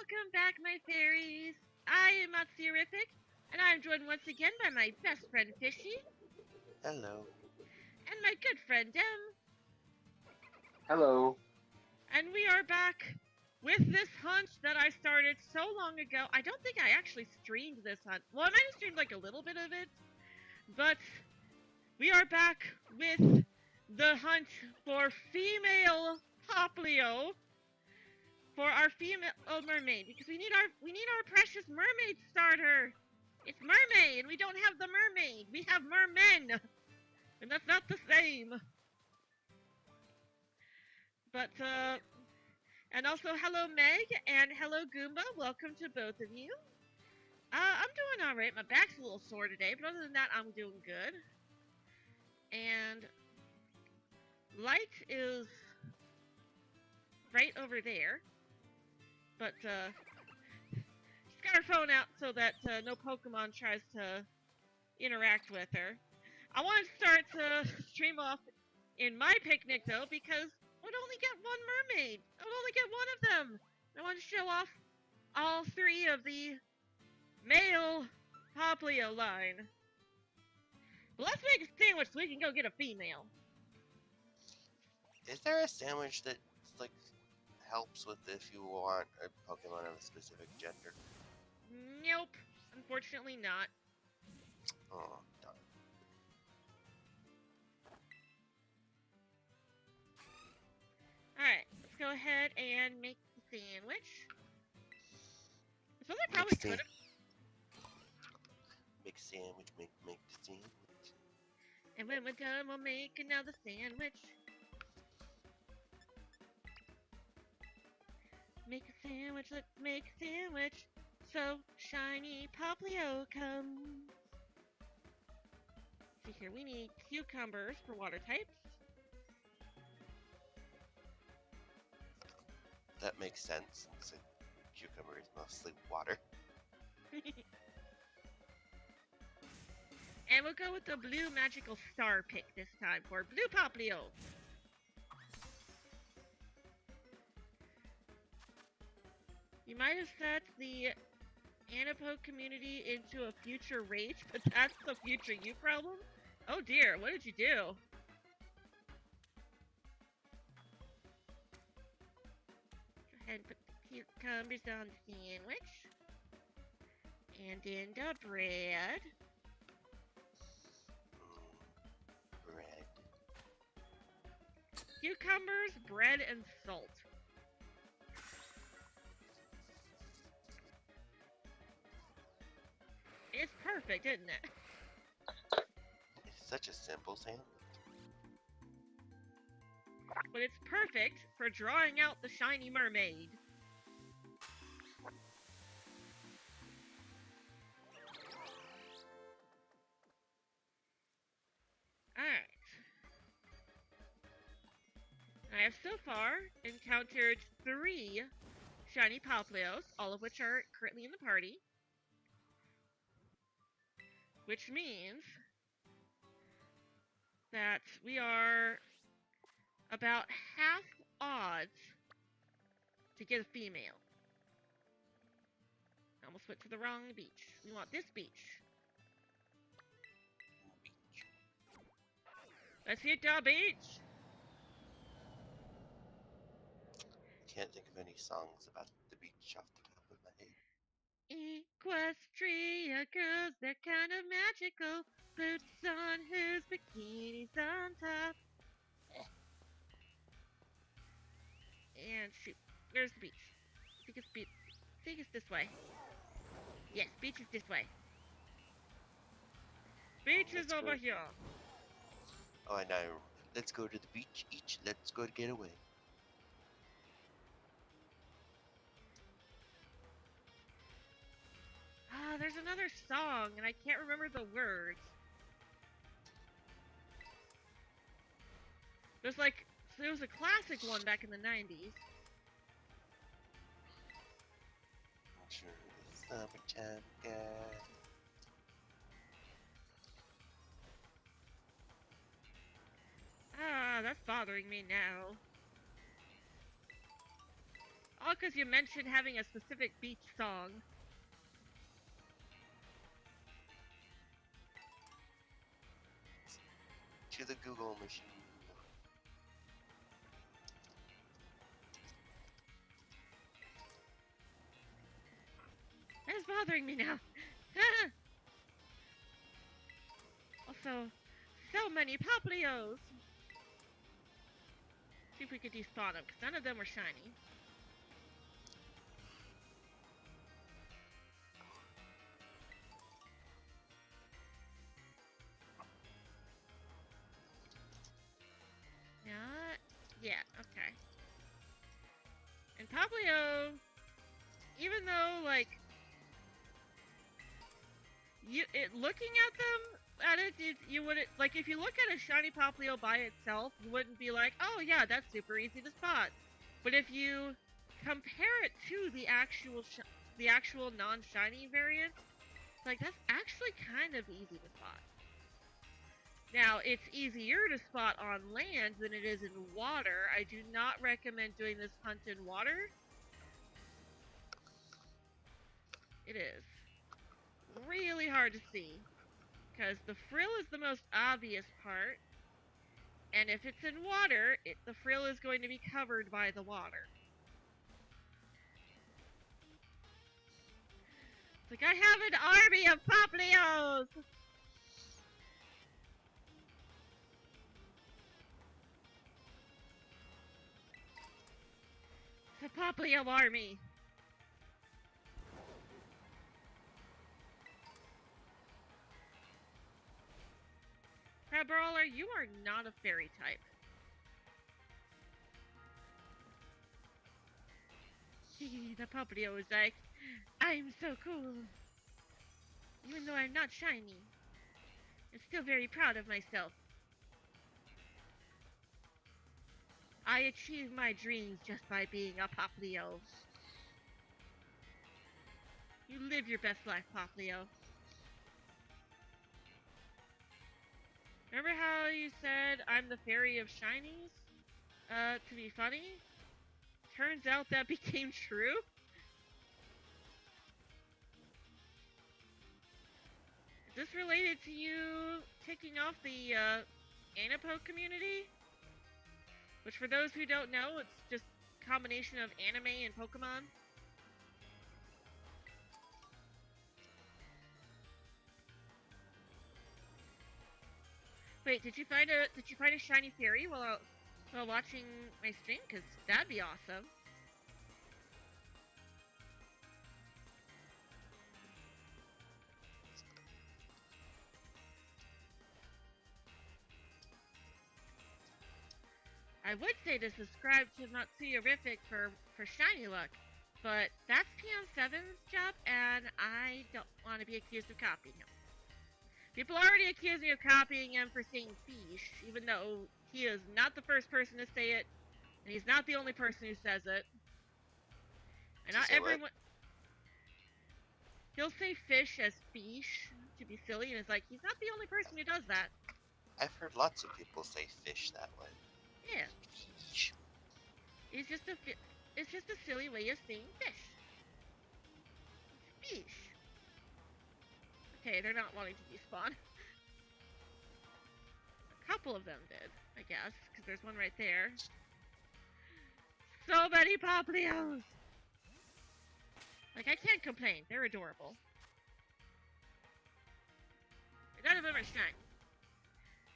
Welcome back, my fairies. I am Matsurific, and I am joined once again by my best friend Fishy Hello. and my good friend Dem. Hello. And we are back with this hunt that I started so long ago. I don't think I actually streamed this hunt. Well, I might have streamed like a little bit of it, but we are back with the hunt for Female Popplio for our female mermaid, because we need our precious mermaid starter. It's mermaid. We don't have the mermaid. We have mermen, and that's not the same. But And also, hello Meg and hello Goomba. Welcome to both of you. I'm doing alright. My back's a little sore today, but other than that, I'm doing good. And Light is right over there. But, she's got her phone out so that no Pokemon tries to interact with her. I want to start stream off in my picnic, though, because we'd only get one mermaid. I would only get one of them. I want to show off all three of the male Popplio line. But let's make a sandwich so we can go get a female. Is there a sandwich that like helps with if you want a Pokemon of a specific gender? Nope. Unfortunately not. Oh, darn. Alright, let's go ahead and make the sandwich. I suppose I probably could have. Make a sandwich, make the sandwich. And when we're done, we'll make another sandwich. Make a sandwich, let's make a sandwich. So shiny Popplio comes. See here, we need cucumbers for water types. That makes sense, since a cucumber is mostly water. And we'll go with the blue magical star pick this time for blue Popplio. You might have set the Anapo community into a future rage, but that's the future you problem? Oh dear, what did you do? Go ahead and put the cucumbers on the sandwich. And in the bread. Bread. Cucumbers, bread, and salt. It's perfect, isn't it? It's such a simple sandwich. But it's perfect for drawing out the shiny mermaid. Alright. I have so far encountered 3 shiny Popplios, all of which are currently in the party. Which means that we are about half odds to get a female. I almost went to the wrong beach. We want this beach. Let's hit the beach! Can't think of any songs about the beach off the top of my head. Equestria girls, they're kind of magical. Boots on whose bikinis on top. And shoot, where's the beach? I think it's this way. Yes, beach is this way. Beach is over here. Oh, I know. Let's go to the beach each. Let's go to get away. Ah, there's another song, and I can't remember the words. There was a classic one back in the 90s. Sure, summertime guy. Ah, that's bothering me now. All because you mentioned having a specific beach song. To the Google machine. That is bothering me now. Also, so many Popplios. See if we could despawn them, because none of them were shiny. Yeah, okay. And Popplio, even though, like, looking at you wouldn't, like, if you look at a shiny Popplio by itself, you wouldn't be like, oh yeah, that's super easy to spot. But if you compare it to the actual non-shiny variant, like, that's actually kind of easy to spot. Now, it's easier to spot on land than it is in water. I do not recommend doing this hunt in water. It is really hard to see, because the frill is the most obvious part, and if it's in water, the frill is going to be covered by the water. It's like, I have an army of Popplios! It's a Popplio army! Crab Brawler, you are not a fairy type. The Popplio is like, I'm so cool. Even though I'm not shiny, I'm still very proud of myself. I achieved my dreams just by being a Popplio. You live your best life, Popplio. Remember how you said I'm the fairy of shinies? To be funny? Turns out that became true? Is this related to you ticking off the, Anapo community? Which, for those who don't know, it's just a combination of anime and Pokemon. Wait, did you find a shiny fairy while watching my stream? Cause that'd be awesome. I would say to subscribe to Matsuyorific for shiny luck, but that's PM7's job, and I don't want to be accused of copying him. People already accuse me of copying him for saying fish, even though he is not the first person to say it, and he's not the only person who says it. And not everyone. What? He'll say fish as fish to be silly, and it's like, he's not the only person who does that. I've heard lots of people say fish that way. Yeah. Fish. It's just a silly way of saying fish. Fish. Okay, they're not wanting to despawn. A couple of them did, I guess, because there's one right there. So many Popplios! Like, I can't complain. They're adorable. None of them are shiny.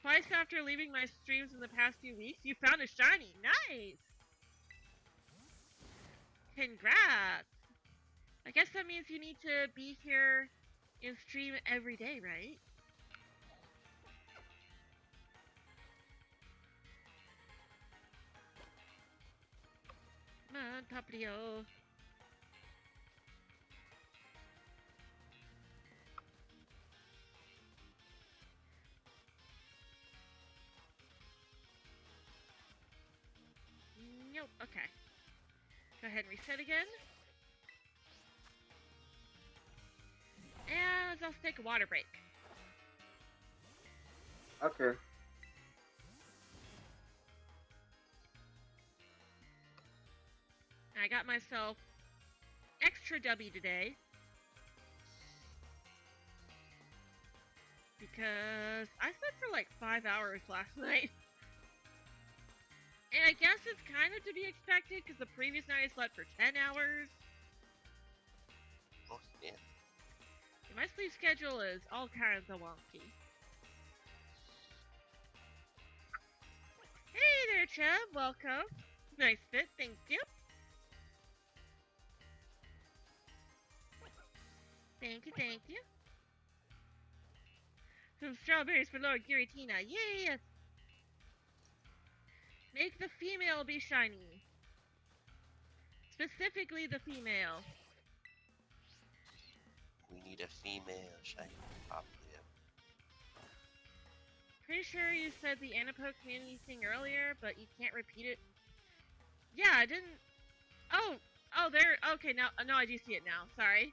Twice after leaving my streams in the past few weeks, you found a shiny. Nice! Congrats! I guess that means you need to be here in stream every day, right? Come on, Popplio. Nope, okay. Go ahead and reset again. And let's also take a water break. Okay. I got myself extra W today. Because I slept for like 5 hours last night. And I guess it's kind of to be expected because the previous night I slept for 10 hours. Oh, yeah. My sleep schedule is all kinds of wonky. Hey there, Chubb. Welcome. Nice fit. Thank you. Thank you, thank you. Some strawberries for Lord Giratina. Yay! Make the female be shiny. Specifically the female. We need a female shiny Popplio. Pretty sure you said the Anapo community thing earlier, but you can't repeat it. Yeah, I didn't. Oh, there. Okay, now, no, I do see it now. Sorry.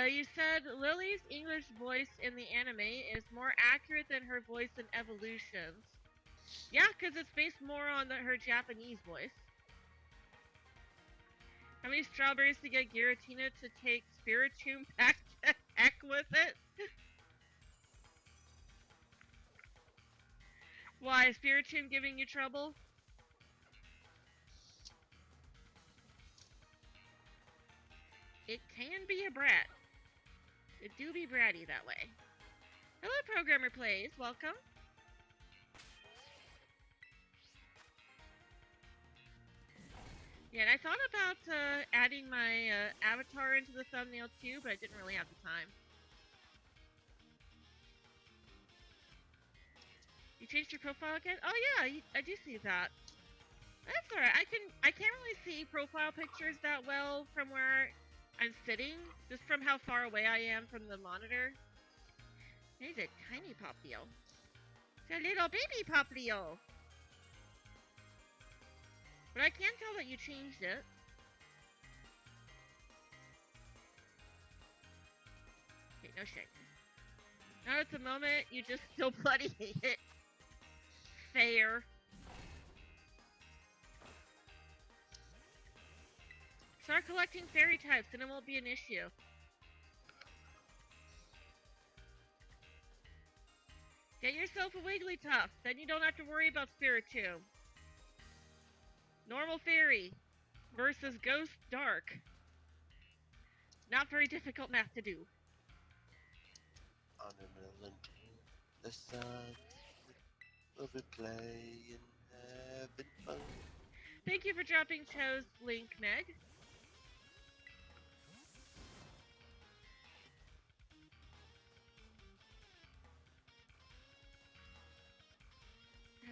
You said Lily's English voice in the anime is more accurate than her voice in Evolutions. Yeah, because it's based more on her Japanese voice. How many strawberries to get Giratina to take Spiritomb back to heck with it? Why, is Spiritomb giving you trouble? It can be a brat. It do be bratty that way. Hello, Programmer Plays. Welcome. Yeah, and I thought about adding my avatar into the thumbnail too, but I didn't really have the time. You changed your profile again? Oh yeah, I do see that. That's alright. I can't really see profile pictures that well from where I'm sitting, just from how far away I am from the monitor. He's a tiny Popplio. It's a little baby Popplio. But I can tell that you changed it. Okay, no shit. Not at the moment, you just still bloody hate it. Fair. Start collecting fairy types and it won't be an issue. Get yourself a Wigglytuff, then you don't have to worry about Spiritomb. Normal fairy versus Ghost Dark. Not very difficult math to do. On an island, the sun will be playing, having fun. Thank you for dropping Cho's link, Meg.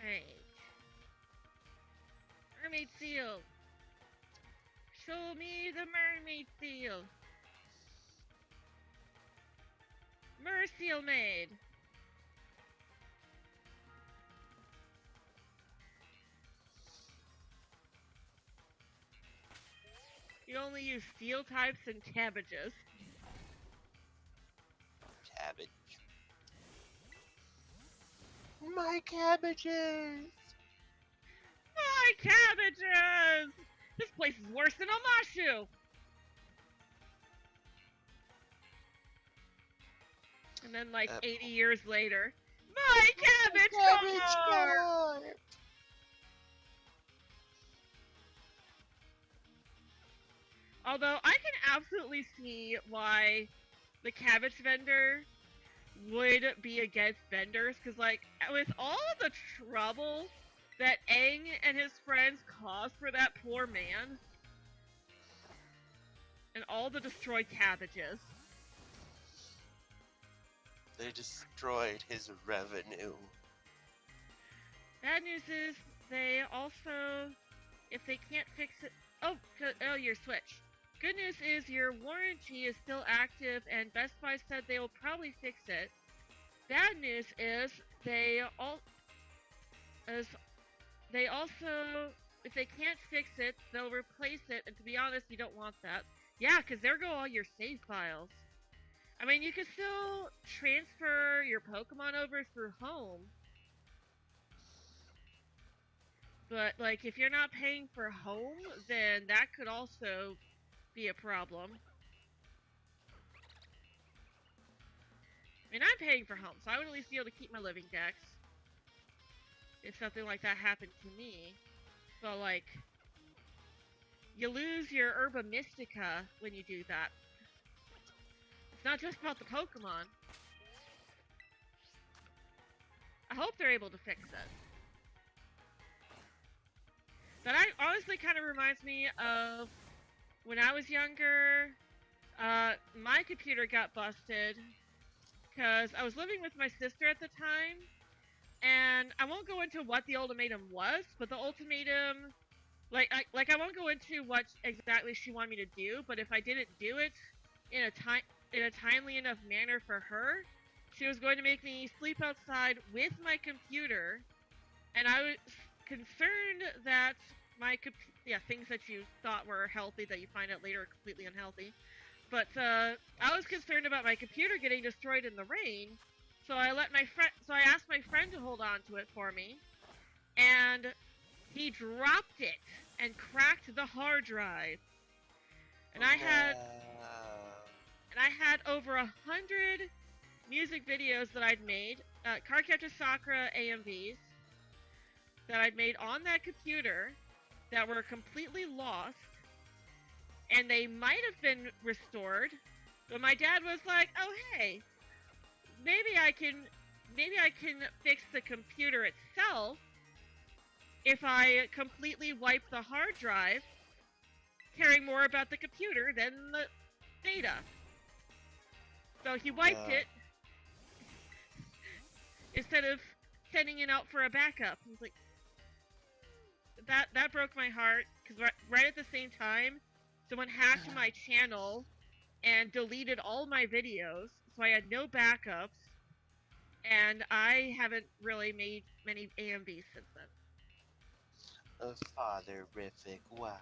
Alright. Mermaid seal. Show me the mermaid seal. Merseal maid. You only use steel types and cabbages. Cabbage. My cabbages! My cabbages! This place is worse than Omashu! And then, like, 80 years later, my cabbage car! Although, I can absolutely see why the cabbage vendor would be against vendors, because, like, with all the trouble that Aang and his friends caused for that poor man, and all the destroyed cabbages. They destroyed his revenue. Bad news is, they also, if they can't fix it, oh, your Switch. Good news is your warranty is still active, and Best Buy said they will probably fix it. Bad news is, they also, if they can't fix it, they'll replace it, and to be honest, you don't want that. Yeah, because there go all your save files. I mean, you can still transfer your Pokemon over through home, but, like, if you're not paying for home, then that could also be a problem. I mean, I'm paying for home, so I would at least be able to keep my living dex if something like that happened to me. But, like, you lose your Herba Mystica when you do that. It's not just about the Pokemon. I hope they're able to fix it. That honestly kind of reminds me of when I was younger. My computer got busted because I was living with my sister at the time, and I won't go into what the ultimatum was, but the ultimatum Like I won't go into what exactly she wanted me to do, but if I didn't do it in a timely enough manner for her, she was going to make me sleep outside with my computer, and I was concerned that things that you thought were healthy that you find out later are completely unhealthy. But I was concerned about my computer getting destroyed in the rain, so I asked my friend to hold on to it for me, and he dropped it and cracked the hard drive. And I had over 100 music videos that I'd made, Cardcaptor Sakura AMVs that I'd made on that computer that were completely lost, and they might have been restored, but my dad was like, "Oh hey, maybe I can fix the computer itself if I completely wipe the hard drive, caring more about the computer than the data." So he wiped it instead of sending it out for a backup. He's like, that broke my heart, because right at the same time, someone hacked my channel and deleted all my videos, so I had no backups, and I haven't really made many AMVs since then. A fatherific wow.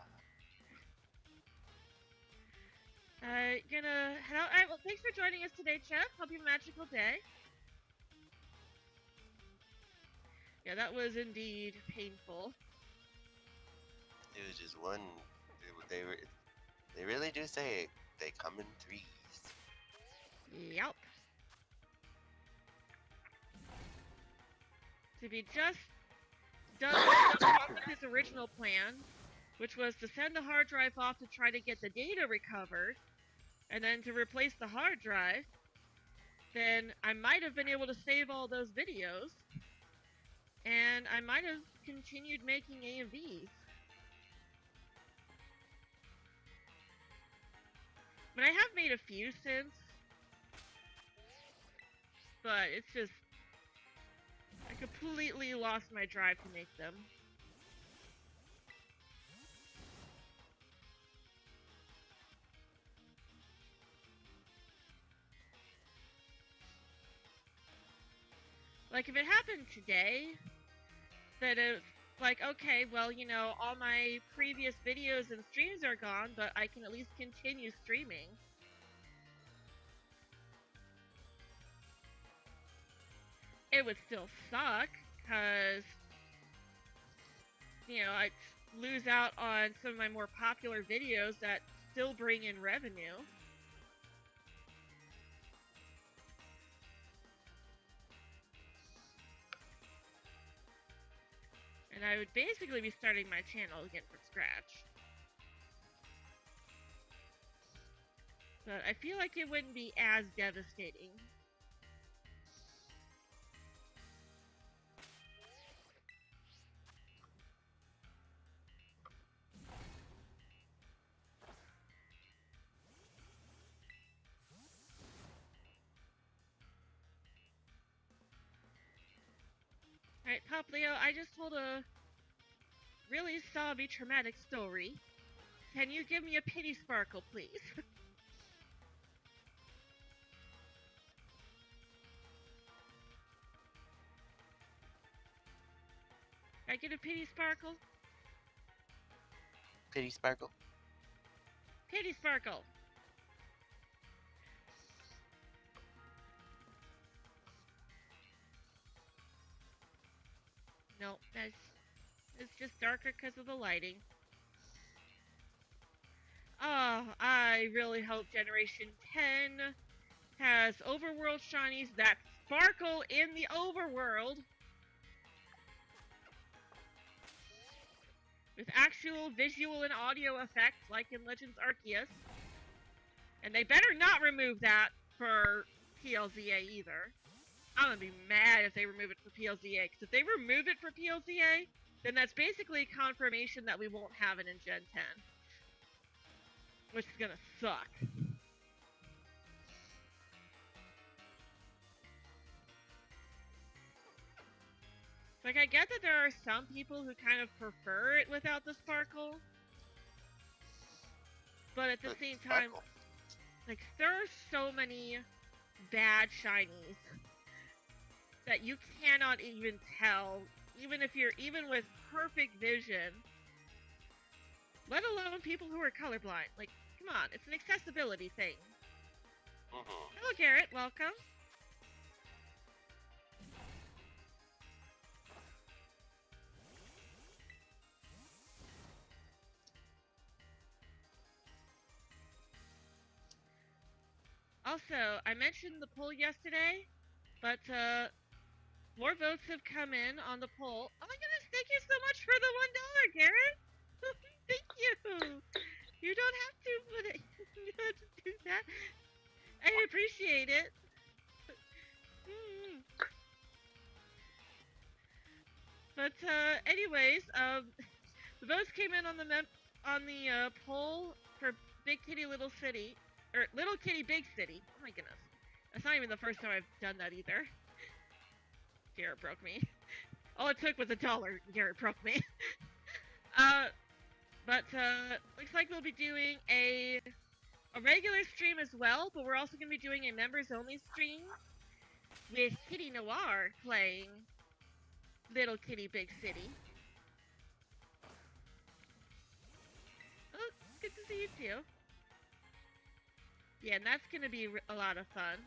Gonna head out. Alright, well, thanks for joining us today, Chef. Hope you have a magical day. Yeah, that was indeed painful. It was just one. They really do say it. They come in threes. Yep. To be just done with his original plan, which was to send the hard drive off to try to get the data recovered, and then to replace the hard drive, then I might have been able to save all those videos, and I might have continued making AMVs. But I have made a few since, but it's just, I completely lost my drive to make them. Like, if it happened today, then it's like, okay, well, you know, all my previous videos and streams are gone, but I can at least continue streaming. It would still suck, because, you know, I'd lose out on some of my more popular videos that still bring in revenue. And I would basically be starting my channel again from scratch. But I feel like it wouldn't be as devastating. Alright, Popplio, I just told a really sobby, traumatic story. Can you give me a pity sparkle, please? Can I get a pity sparkle? Pity sparkle. Pity sparkle! No, it's just darker because of the lighting. Oh, I really hope Generation 10 has overworld shinies that sparkle in the overworld with actual visual and audio effects like in Legends Arceus. And they better not remove that for PLZA either. I'm gonna be mad if they remove it for PLZA, because if they remove it for PLZA, then that's basically confirmation that we won't have it in Gen 10. Which is gonna suck. Like, I get that there are some people who kind of prefer it without the sparkle. But at the same time, Sparkle. like, there are so many bad shinies that you cannot even tell, even with perfect vision, let alone people who are colorblind. Like, come on, it's an accessibility thing. Hello, Garrett, welcome. Also, I mentioned the poll yesterday, but more votes have come in on the poll. Oh my goodness, thank you so much for the $1, Garrett. Thank you. You don't have to, but you don't have to do that. I appreciate it. But anyways, the votes came in on the poll for Big Kitty Little City, or Little Kitty Big City. Oh my goodness, that's not even the first time I've done that either. Garrett broke me. All it took was $1. Garrett broke me. But looks like we'll be doing a regular stream as well, but we're also going to be doing a members only stream with Kitty Noir playing Little Kitty Big City. Oh, good to see you too. Yeah, and that's going to be a lot of fun.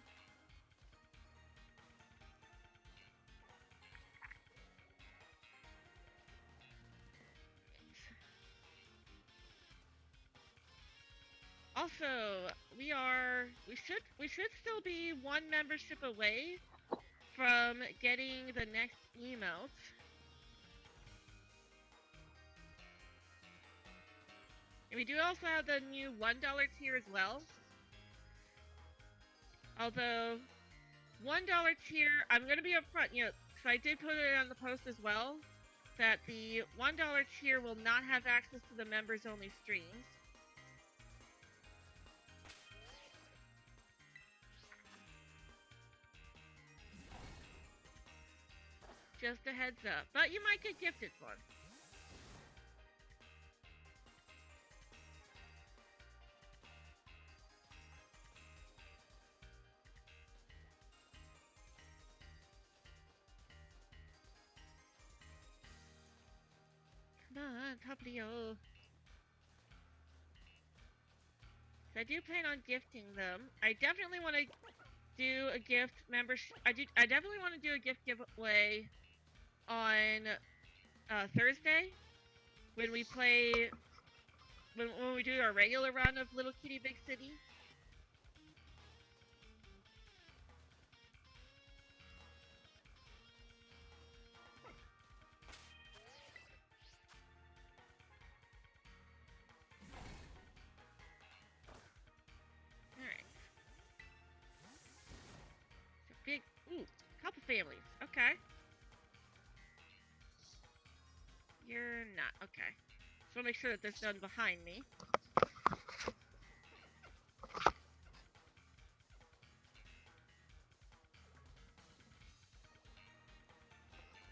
Also, we should still be one membership away from getting the next emote. And we do also have the new $1 tier as well. Although, $1 tier, I'm going to be upfront, so I did put it on the post as well, that the $1 tier will not have access to the members only streams. Just a heads up. But you might get gifted one. Come on, Popplio. So I do plan on gifting them. I definitely want to do a gift membership. I definitely want to do a gift giveaway on Thursday when we play when we do our regular run of Little Kitty Big City. Alright. So big, couple families. Okay. You're not. Okay. So I'll make sure that this is done behind me.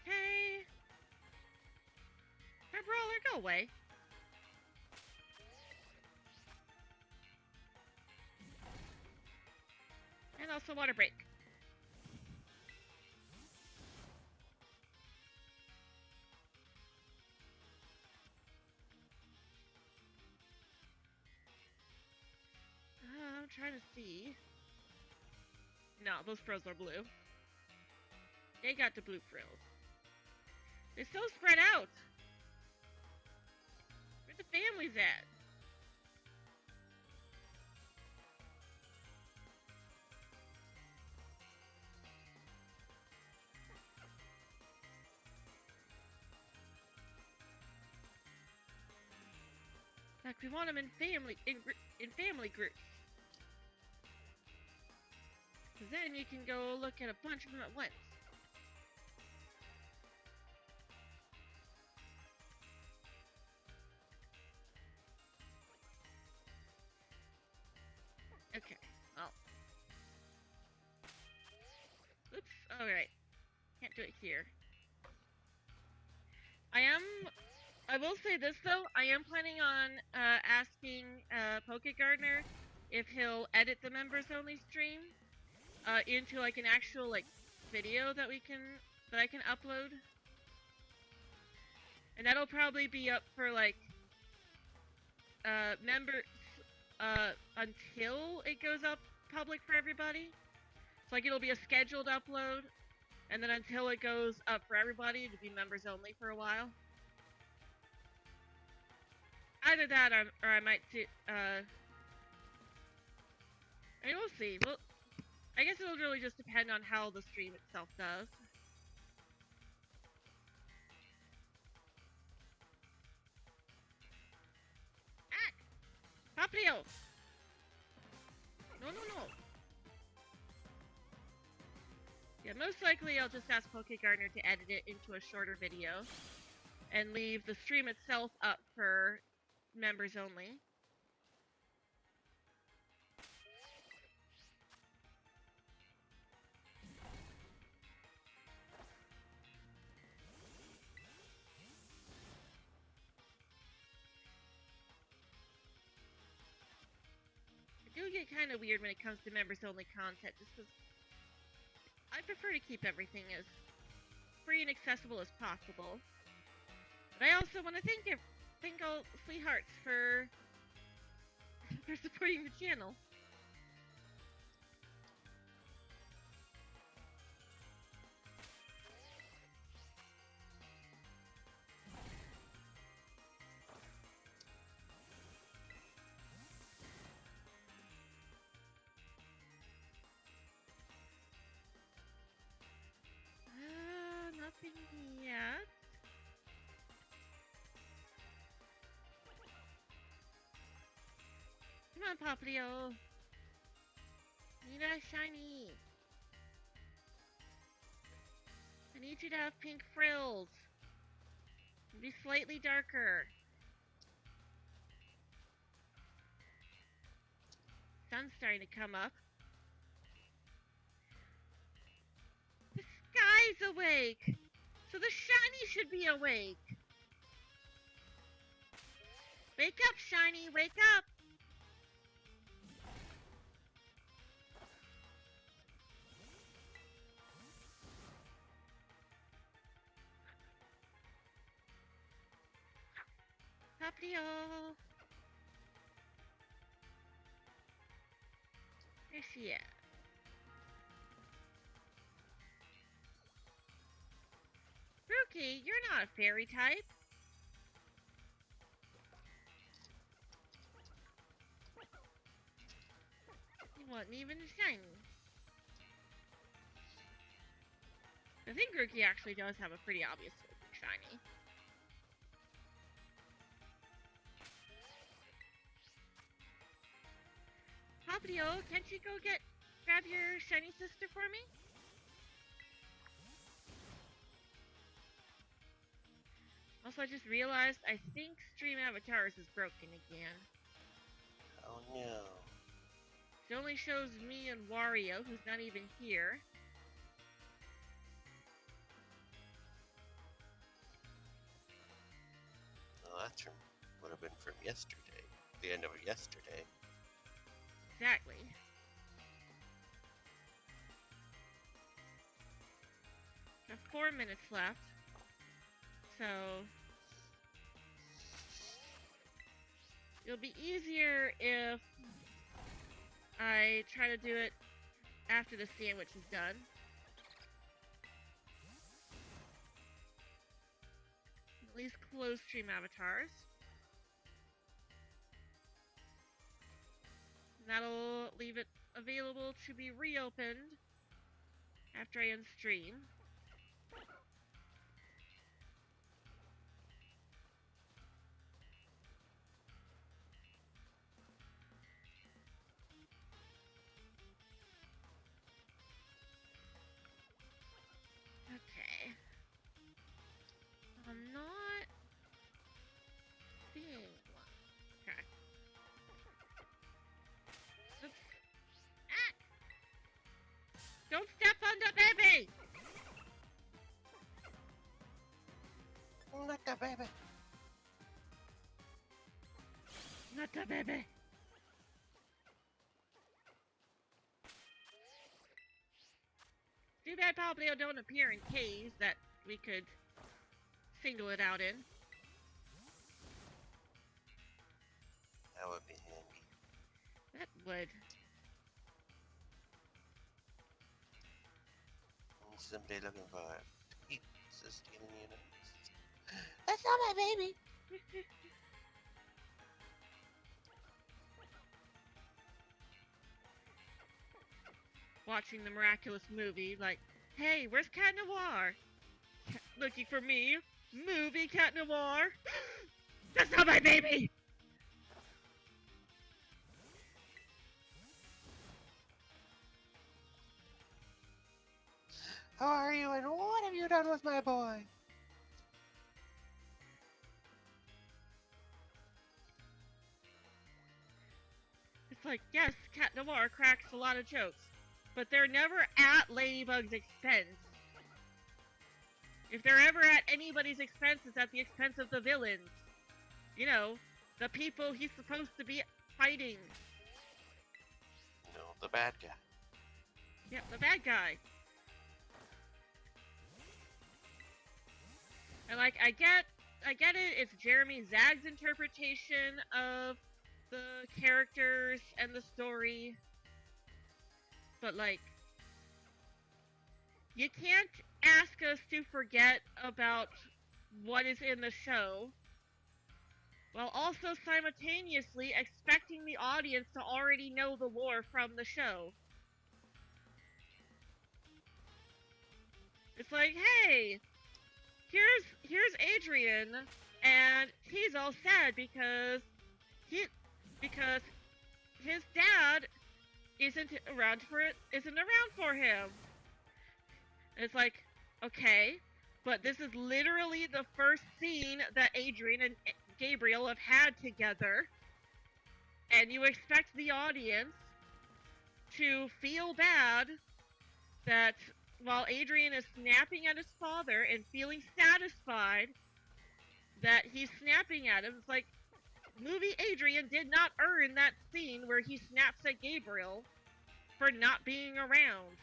Okay. My brawler, go away. And also water break. I'm trying to see. No, those frills are blue. They got the blue frills. They're so spread out. Where the families at? Like we want them in family groups. Cause then you can go look at a bunch of them at once. Okay. Well. Oops. All right. Can't do it here. I will say this though, I am planning on asking Poke Gardener if he'll edit the members only stream into like an actual like video that I can upload. And that'll probably be up for like members until it goes up public for everybody. So like it'll be a scheduled upload, and then until it goes up for everybody, it'll be members only for a while. Either that, or I might do. I mean, we'll see. Well, I guess it'll really just depend on how the stream itself does. Ah! Popplio! No, no, no. Yeah, most likely I'll just ask Poke Gardener to edit it into a shorter video and leave the stream itself up for members only. I do get kind of weird when it comes to members only content, just because I prefer to keep everything as free and accessible as possible. But I also want to thank all sweethearts for supporting the channel. Nothing yet. Come on, Popplio. Need a shiny. I need you to have pink frills. And be slightly darker. Sun's starting to come up. The sky's awake. So the shiny should be awake. Wake up, shiny. Wake up. Popplio. There she is. Rookie, you're not a fairy type. You wasn't even shiny. I think Rookie actually does have a pretty obvious looking shiny. Popplio, can't you go grab your shiny sister for me? Also, I just realized I think Stream Avatars is broken again. Oh no. It only shows me and Wario, who's not even here. Well, that would have been from yesterday. The end of yesterday. Exactly. Got 4 minutes left. So it'll be easier if I try to do it after the sandwich is done. At least close Stream Avatars. And that'll leave it available to be reopened after I end stream. Okay. I'm not seeing one. Okay. Oops. Ah! Don't step on the baby! Not the baby. Not the baby. Too bad Popplio don't appear in caves that we could single it out in. That would be handy. That would. Someday looking for pizza stealing units. That's not my baby. Watching the miraculous movie, like, hey, where's Cat Noir? Looking for me? Movie Cat Noir? That's not my baby! How are you and what have you done with my boy? It's like, yes, Cat Noir cracks a lot of jokes, but they're never at Ladybug's expense. If they're ever at anybody's expense, it's at the expense of the villains. You know, the people he's supposed to be fighting. No, the bad guy. Yep, the bad guy. And like, I get it, it's Jeremy Zag's interpretation of the characters and the story. But like, you can't ask us to forget about what is in the show, while also simultaneously expecting the audience to already know the lore from the show. It's like, hey, here's Adrian, and he's all sad because his dad isn't around for him. And it's like, okay, but this is literally the first scene that Adrian and Gabriel have had together, and you expect the audience to feel bad that while Adrian is snapping at his father and feeling satisfied that he's snapping at him, it's like, movie Adrian did not earn that scene where he snaps at Gabriel for not being around.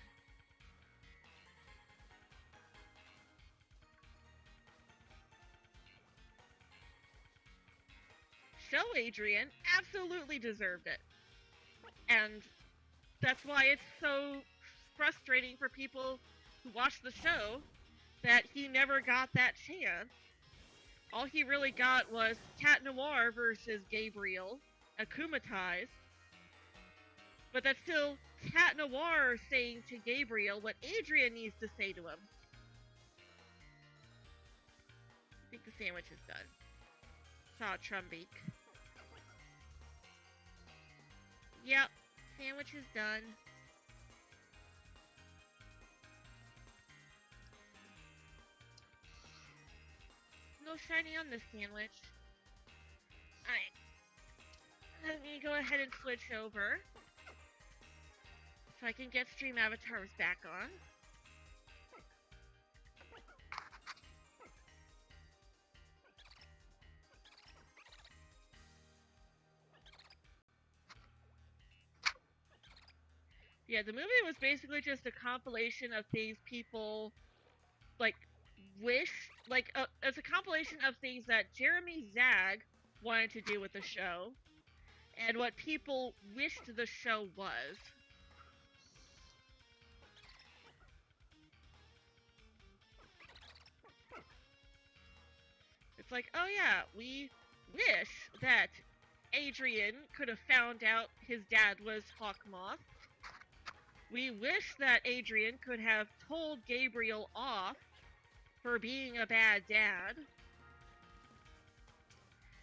Show Adrian absolutely deserved it. And that's why it's so frustrating for people who watch the show that he never got that chance. All he really got was Cat Noir versus Gabriel, akumatized. But that's still Cat Noir saying to Gabriel what Adrian needs to say to him. I think the sandwich is done. Saw Trumbeak. Yep, sandwich is done. No shiny on this sandwich. Alright. Let me go ahead and switch over so I can get stream avatars back on. Yeah, the movie was basically just a compilation of things people, like, wish, like, it's a compilation of things that Jeremy Zag wanted to do with the show, and what people wished the show was. It's like, oh yeah, we wish that Adrian could have found out his dad was Hawkmoth. We wish that Adrian could have told Gabriel off for being a bad dad.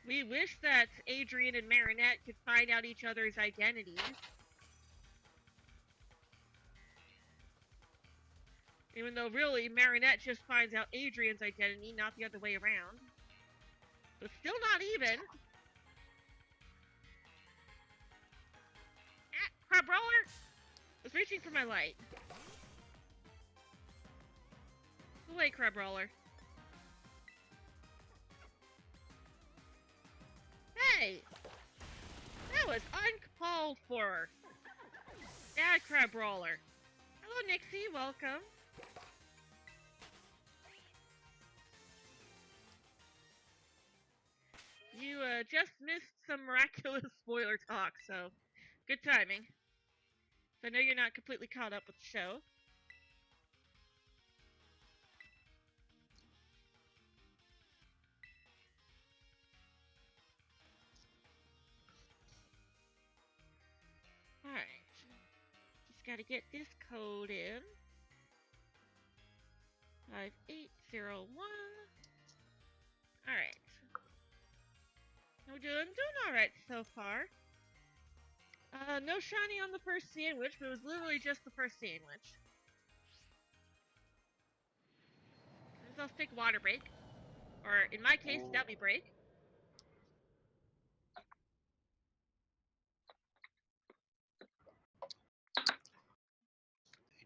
We wish that Adrian and Marinette could find out each other's identities. Even though really, Marinette just finds out Adrian's identity, not the other way around. But still not even. Ah, crab roller! I was reaching for my light. Go away, crab roller. Hey, that was uncalled for. Bad crab brawler. Hello, Nixie. Welcome. You just missed some miraculous spoiler talk, so good timing. So I know you're not completely caught up with the show. Alright. Just gotta get this code in. 5801. Alright. I'm doing alright so far. No shiny on the first sandwich, but it was literally just the first sandwich. I'll stick water break. Or in my case, dummy break.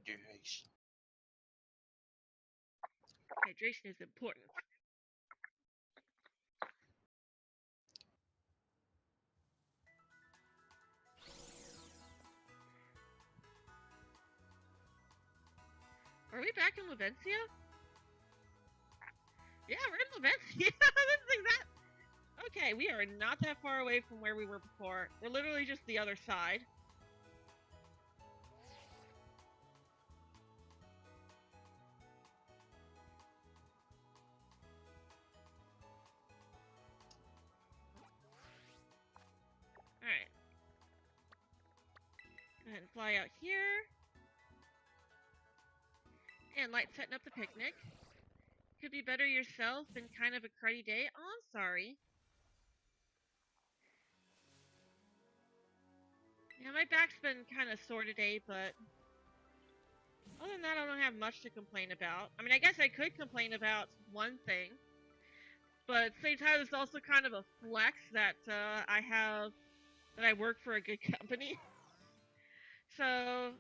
Hydration. Hydration is important. Are we back in Levencia? Yeah, we're in Levencia. This is exact. Okay, we are not that far away from where we were before. We're literally just the other side. Alright. Go ahead and fly out here. And light setting up the picnic. Could be better yourself. Been kind of a cruddy day. Oh, I'm sorry. Yeah, my back's been kind of sore today, but other than that, I don't have much to complain about. I mean, I guess I could complain about one thing, but at the same time, it's also kind of a flex that I work for a good company. So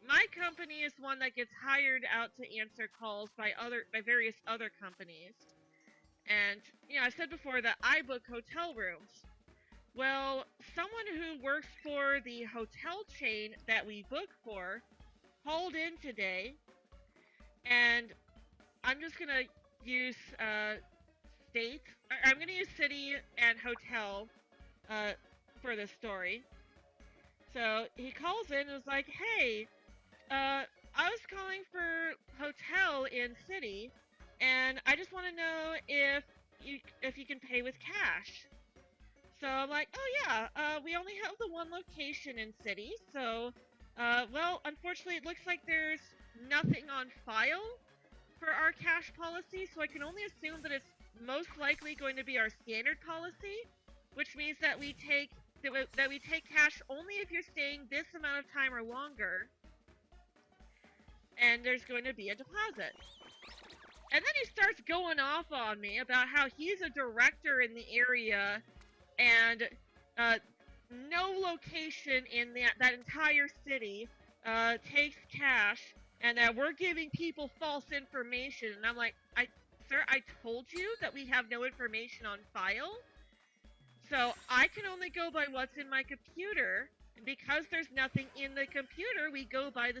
my company is one that gets hired out to answer calls by various other companies. And I said before that I book hotel rooms. Well, someone who works for the hotel chain that we book for called in today, and I'm just gonna use state. I'm gonna use city and hotel for this story. So he calls in and was like, "Hey, I was calling for hotel in city, and I just want to know if you can pay with cash." So I'm like, "Oh yeah, we only have the one location in city, so well, unfortunately, it looks like there's nothing on file for our cash policy, so I can only assume that it's most likely going to be our standard policy, which means that we take cash only if you're staying this amount of time or longer, and there's going to be a deposit." And then he starts going off on me about how he's a director in the area, and no location in that entire city takes cash, and that we're giving people false information. And I'm like, sir, I told you that we have no information on file. So I can only go by what's in my computer. And because there's nothing in the computer, we go by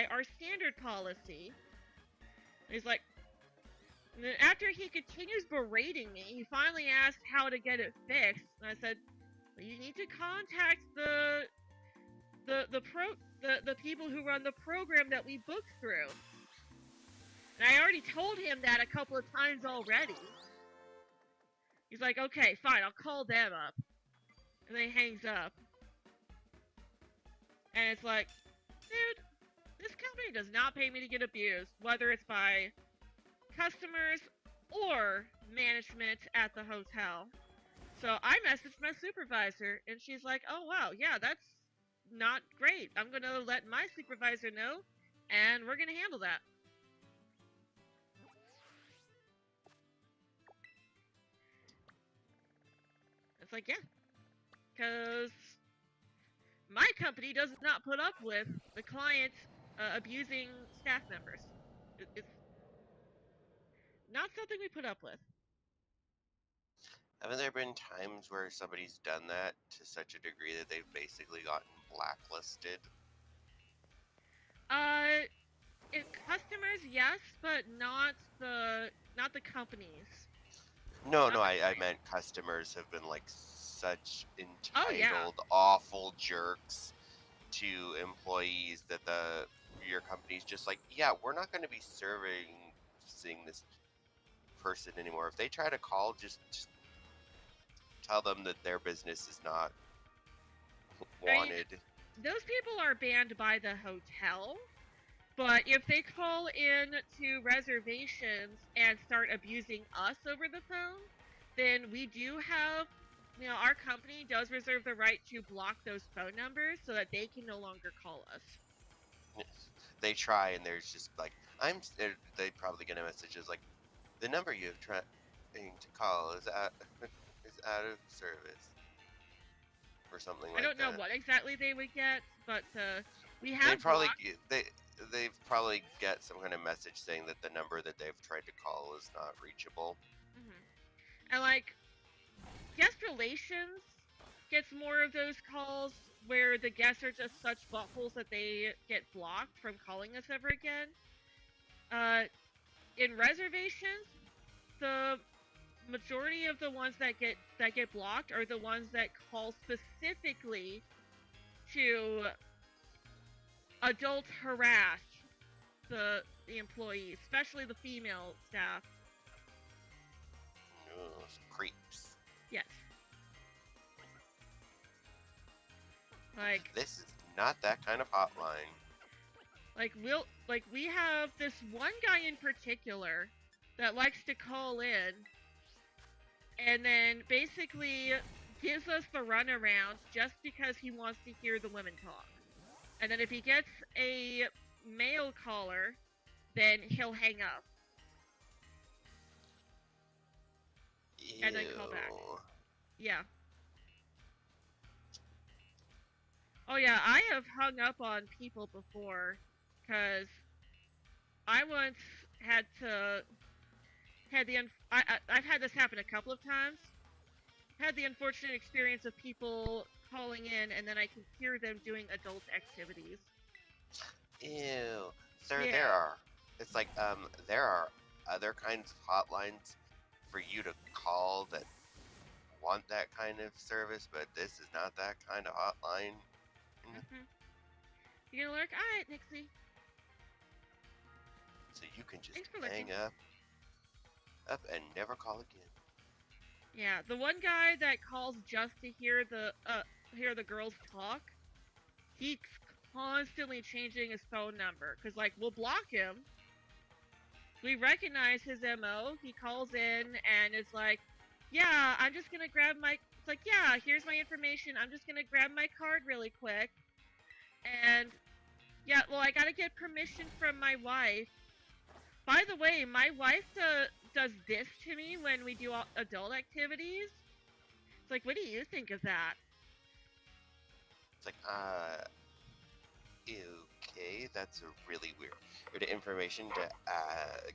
our standard policy. And he's like, and then after he continues berating me, he finally asked how to get it fixed. And I said, well, you need to contact the people who run the program that we book through. And I already told him that a couple of times already. He's like, okay, fine, I'll call them up. And then he hangs up. And it's like, dude, this company does not pay me to get abused, whether it's by customers or management at the hotel. So I messaged my supervisor, and she's like, oh wow, yeah, that's not great. I'm going to let my supervisor know, and we're going to handle that. It's like, yeah, because my company does not put up with the client abusing staff members. It's not something we put up with. Haven't there been times where somebody's done that to such a degree that they've basically gotten blacklisted? Customers, yes, but not the companies. No, Not no, the I clients. meant customers have been like such Oh yeah. entitled, awful jerks to employees that your company's just like, yeah, we're not going to be servicing this person anymore. If they try to call, just tell them that their business is not I mean, wanted. those people are banned by the hotel, but if they call in to reservations and start abusing us over the phone, then we do have, our company does reserve the right to block those phone numbers so that they can no longer call us. They try, and there's just like, they probably get a message as like, the number you're trying to call is out of service, or something I like don't know that. what exactly they would get, but we They have probably blocked. they've probably get some kind of message saying that the number that they've tried to call is not reachable. And like guest relations gets more of those calls where the guests are just such buttholes that they get blocked from calling us ever again. In reservations, the majority of the ones that get blocked are the ones that call specifically to adult harass the employees, especially the female staff. Ugh, creeps. Yes. Like This is not that kind of hotline. we have this one guy in particular that likes to call in and then basically gives us the runaround just because he wants to hear the women talk. And then if he gets a male caller, then he'll hang up and then call back. Ew. Yeah. Oh yeah, I have hung up on people before because I once had to I've had this happen a couple of times. Had the unfortunate experience of people calling in and then I can hear them doing adult activities. Ew. Sir, Yeah. it's like, there are other kinds of hotlines for you to call that want that kind of service, but this is not that kind of hotline. You gonna lurk? Alright, Nixie. So you can just Thanks for lurking. hang up and never call again. Yeah, the one guy that calls just to hear the girls talk, he's constantly changing his phone number. Cause like we'll block him. We recognize his MO. He calls in and is like, yeah, I'm just gonna grab my. It's like, yeah, here's my information. I'm just gonna grab my card really quick. And yeah, well, I gotta get permission from my wife. By the way, my wife does this to me when we do adult activities. It's like, what do you think of that? It's like, okay, that's a really weird information to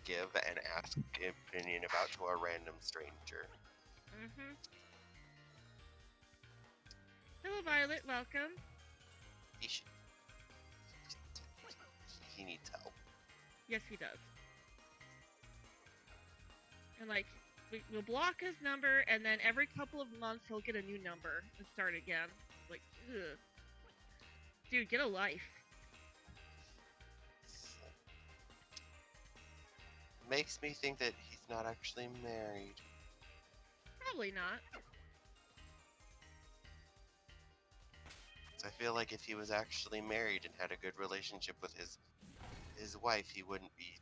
give and ask opinion about to a random stranger. Hello, Violet. Welcome. He needs help. Yes, he does. And like, we'll block his number, and then every couple of months he'll get a new number and start again. Like, ugh. Dude, get a life. Makes me think that he's not actually married. Probably not. I feel like if he was actually married and had a good relationship with his wife, he wouldn't be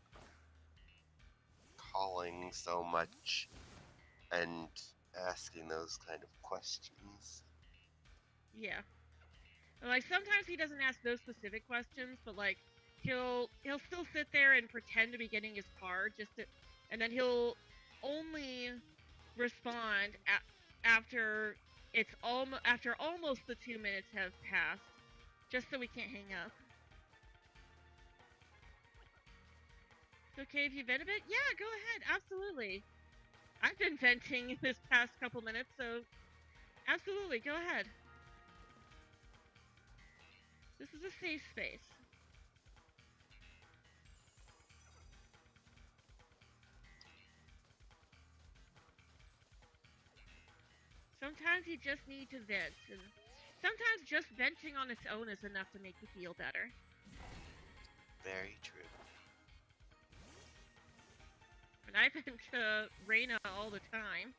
calling so much and asking those kind of questions. Yeah. And like, sometimes he doesn't ask those specific questions, but like, he'll still sit there and pretend to be getting his card and then he'll only respond after after almost the 2 minutes have passed, just so we can't hang up. It's okay if you vent a bit? Yeah, go ahead, absolutely. I've been venting this past couple minutes, so absolutely, go ahead. This is a safe space. Sometimes you just need to vent, and sometimes just venting on its own is enough to make you feel better. Very true. And I vent to Reina all the time.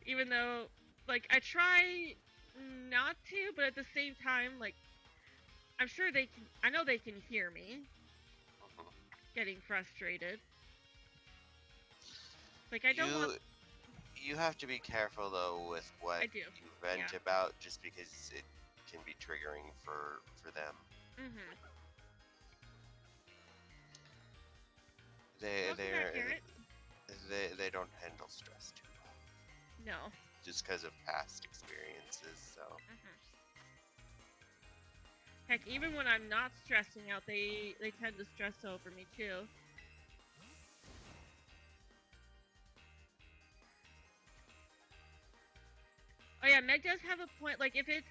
Even though, like, I try not to, but at the same time, like, I'm sure they can, I know they can hear me getting frustrated. Like, I don't want... You have to be careful though with what I do. you vent Yeah. about, just because it can be triggering for them. Mm-hmm. They Also accurate. they don't handle stress too well, No. just because of past experiences. So Mm-hmm. Heck, even when I'm not stressing out, they tend to stress over me too. Oh yeah, Meg does have a point. Like, if it's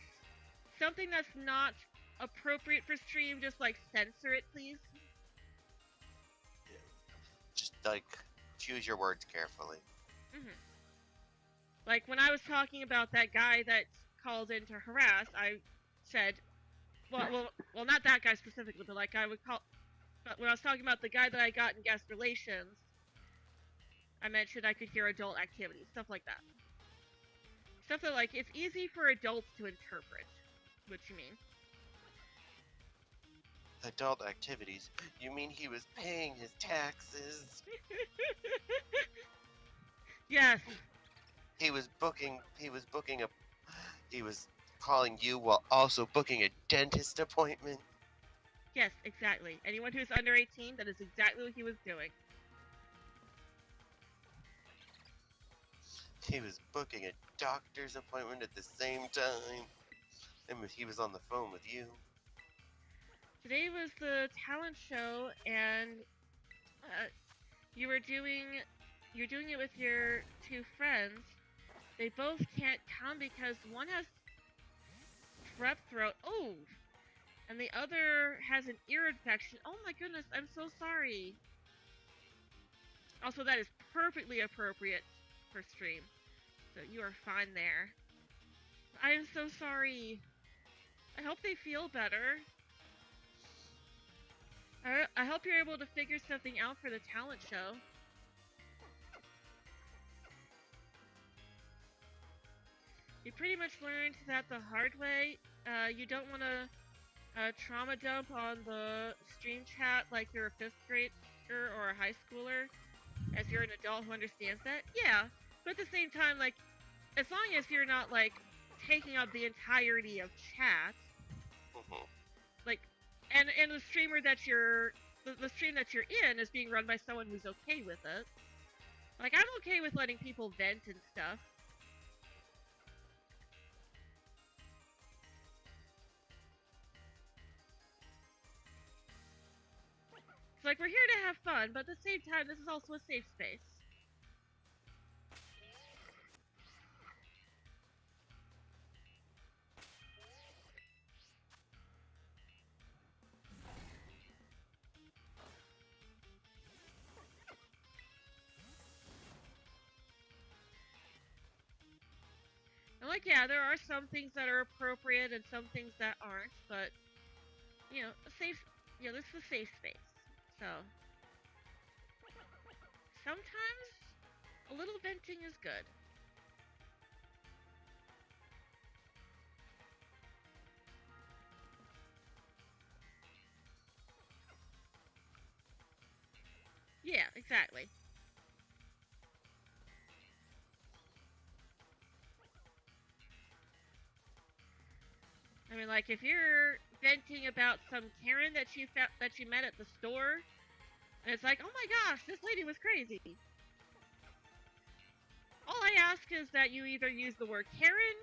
something that's not appropriate for stream, just like censor it, please. yeah, just like choose your words carefully. Mm-hmm. Like when I was talking about that guy that called in to harass, I said, well, not that guy specifically, but like I would call. But when I was talking about the guy that I got in guest relations, I mentioned I could hear adult activities, stuff like that. Stuff that, like, it's easy for adults to interpret what you mean. Adult activities? You mean he was paying his taxes? Yes. He was booking. He was booking a. He was calling you while also booking a dentist appointment. Yes, exactly. Anyone who's under 18, that is exactly what he was doing. He was booking a doctor's appointment at the same time. And he was on the phone with you. Today was the talent show, and you're doing it with your two friends. They both can't come because one has strep throat. Oh, and the other has an ear infection. Oh my goodness, I'm so sorry. Also, that is perfectly appropriate for stream. So you are fine there. I am so sorry. I hope they feel better. I hope you're able to figure something out for the talent show. You pretty much learned that the hard way. You don't want to trauma dump on the stream chat like you're a 5th grader or a high schooler, as you're an adult who understands that. Yeah, but at the same time, like, as long as you're not, like, taking up the entirety of chat, like, and the streamer that the stream that you're in is being run by someone who's okay with it. Like, I'm okay with letting people vent and stuff. It's like, we're here to have fun, but at the same time, this is also a safe space. And, like, yeah, there are some things that are appropriate and some things that aren't, but, you know, this is a safe space. So, sometimes a little venting is good. Yeah, exactly. I mean, like, if you're venting about some Karen that you met at the store, and it's like, oh my gosh, this lady was crazy. All I ask is that you either use the word Karen,